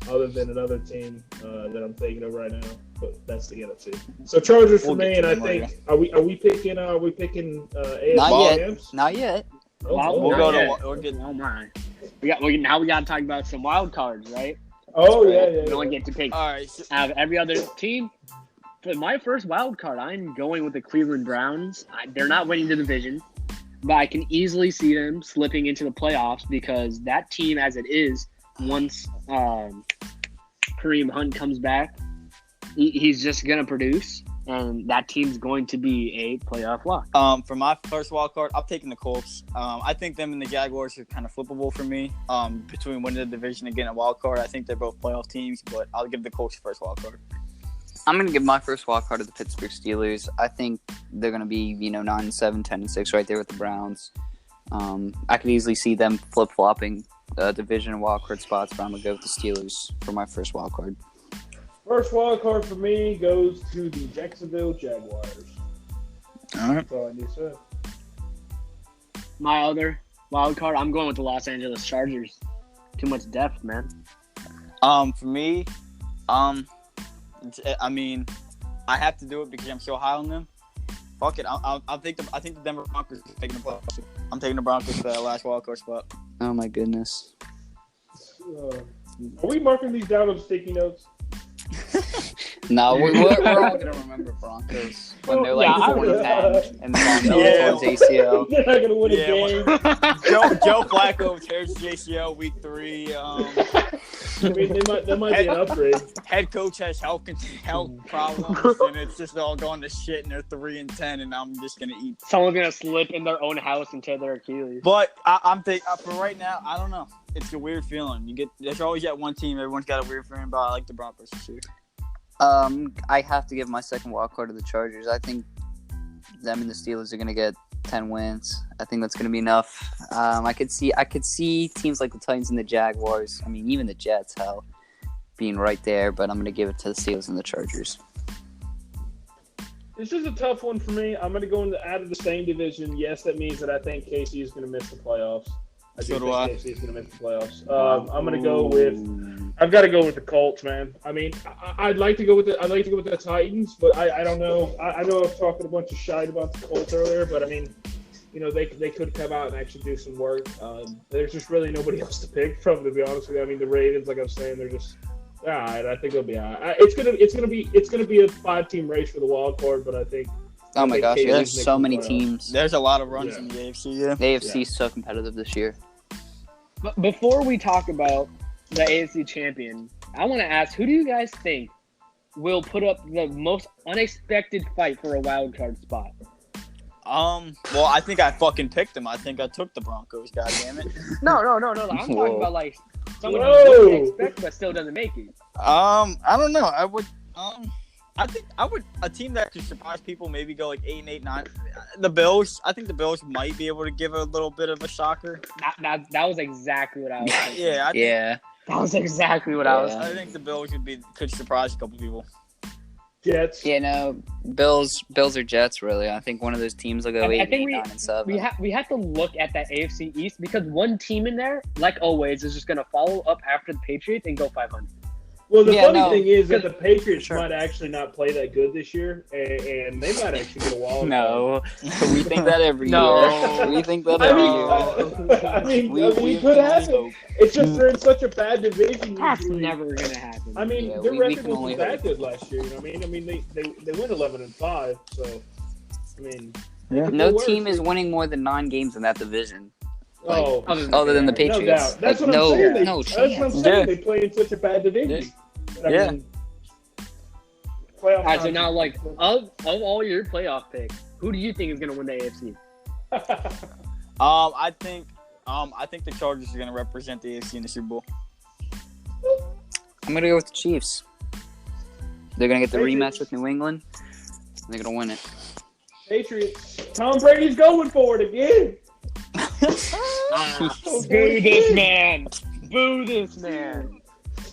other than another team that I'm thinking of right now, but that's the NFC. So Chargers for me, and I think are we picking AFC? Not yet. We'll go to. Oh my. We got to talk about some wild cards, right? Oh yeah. We only get to pick All right. out of every other team. For my first wild card, I'm going with the Cleveland Browns. They're not winning the division, but I can easily see them slipping into the playoffs because that team, as it is, once Kareem Hunt comes back, he's just gonna produce, and that team's going to be a playoff lock. For my first wild card, I'm taking the Colts. I think them and the Jaguars are kind of flippable for me. Between winning the division and getting a wild card, I think they're both playoff teams, but I'll give the Colts first wild card. I'm going to give my first wild card to the Pittsburgh Steelers. I think they're going to be, 9-7, 10-6, right there with the Browns. I could easily see them flip-flopping division and wild card spots, but I'm going to go with the Steelers for my first wild card. First wild card for me goes to the Jacksonville Jaguars. All right. That's all I need to say. My other wild card, I'm going with the Los Angeles Chargers. Too much depth, man. For me, I mean, I have to do it because I'm so high on them. Fuck it, I think the Denver Broncos are taking the playoffs. I'm taking the Broncos for that last wild card spot. Oh my goodness. Are we marking these down on sticky notes? No, we're all gonna remember Broncos when they're like 4-10 and they're on towards ACL. They're not gonna win a game. Joe Flacco tears JCL week 3. I mean, that might be an upgrade. Head coach has health problems, and it's just all going to shit. And they're 3-10, and I'm just gonna eat. Someone's gonna slip in their own house and tear their Achilles. But I'm thinking for right now, I don't know. It's a weird feeling. There's always that one team. Everyone's got a weird feeling, but I like the Broncos this year. I have to give my second wild card to the Chargers. I think them and the Steelers are going to get 10 wins. I think that's going to be enough. I could see teams like the Titans and the Jaguars. I mean, even the Jets, hell, being right there. But I'm going to give it to the Steelers and the Chargers. This is a tough one for me. I'm going to go out of the same division. Yes, that means that I think KC is going to miss the playoffs. I do think KC is going to miss the playoffs. I'm going to go with. I've got to go with the Colts, man. I mean, I'd like to go with the Titans, but I don't know. I know I was talking a bunch of shite about the Colts earlier, but I mean, they could come out and actually do some work. There's just really nobody else to pick from, to be honest with you. I mean, the Ravens, like I was saying, they're just all right. I think they'll be all right. It's gonna be a 5-team race for the wild card, but I think. Oh my gosh, there's so many teams. There's a lot of runs in the AFC. Yeah, the AFC is so competitive this year. But before we talk about the AFC champion, I want to ask, who do you guys think will put up the most unexpected fight for a wild card spot? Well, I think I fucking picked them. I think I took the Broncos. God damn it. No. I'm talking about like someone who doesn't expect but still doesn't make it. I don't know. I would. I think I would a team that could surprise people. Maybe go like 8-8, 9. The Bills. I think the Bills might be able to give a little bit of a shocker. That was exactly what I was thinking. Yeah. That was exactly what I was. I think the Bills could surprise a couple people. Jets. Bills or Jets, really. I think one of those teams will go 8, 9, and 7. We have to look at that AFC East because one team in there, like always, is just going to follow up after the Patriots and go 500. Well, the funny thing is that the Patriots might actually not play that good this year, and they might actually get a wild. No, we think that every year. We think that every year. I mean, we could happen. It's just they're in such a bad division. That's never gonna happen. I mean, their record wasn't that good last year. You know what I mean? They went 11-5. So, I mean, no team is winning more than 9 games in that division. Oh, other than the no Patriots. doubt. That's Like, what I'm saying. no That's what I'm chance. saying. Yeah. They play in such a bad division. But, Yeah. Playoff All right, so time. now, like, of all your playoff picks, who do you think is going to win the AFC? I think the Chargers are going to represent the AFC in the Super Bowl. I'm gonna go with the Chiefs. They're gonna get the Patriots. rematch with New England. And they're gonna win it. Patriots. Tom Brady's going for it again. Boo this man! Boo this man!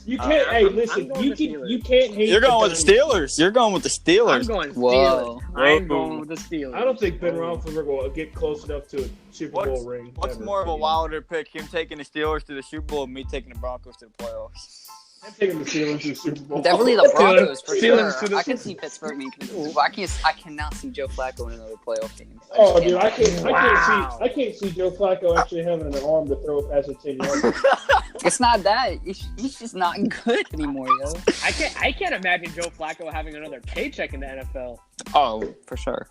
You can't. I'm listen. going You with can. Steelers. You can't hate. You're going with the Steelers. You're going with the I'm Steelers. going Steelers. Whoa. I'm going with the Steelers. I don't think Ben Roethlisberger will get close enough to a Super Bowl ring. What's ever. more of a wilder pick, him taking the Steelers to the Super Bowl and me taking the Broncos to the playoffs? I'm taking the Steelers to the Super Bowl. Definitely the Broncos for Steelers sure. to the- I can see Pittsburgh making. I cannot see Joe Flacco in another playoff game. Oh, dude, I can't Wow. see Joe Flacco actually having an arm to throw past a 10-yard. It's not that. He's just not good anymore, yo. I can't imagine Joe Flacco having another paycheck in the NFL. Oh, for sure.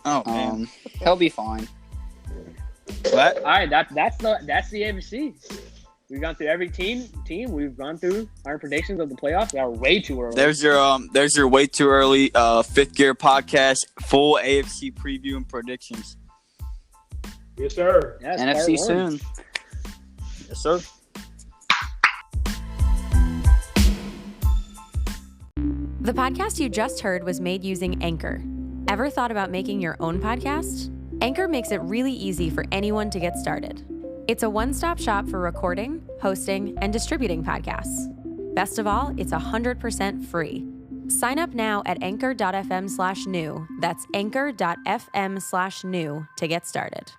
Oh, man. He'll be fine. What? All right, that's the AFC. We've gone through every team. We've gone through our predictions of the playoffs. They are way too early. There's your way too early Fifth Gear podcast, full AFC preview and predictions. Yes, sir. Yeah, it's NFC part one. soon. Yes, sir. The podcast you just heard was made using Anchor. Ever thought about making your own podcast? Anchor makes it really easy for anyone to get started. It's a one-stop shop for recording, hosting, and distributing podcasts. Best of all, it's 100% free. Sign up now at anchor.fm/new. That's anchor.fm/new to get started.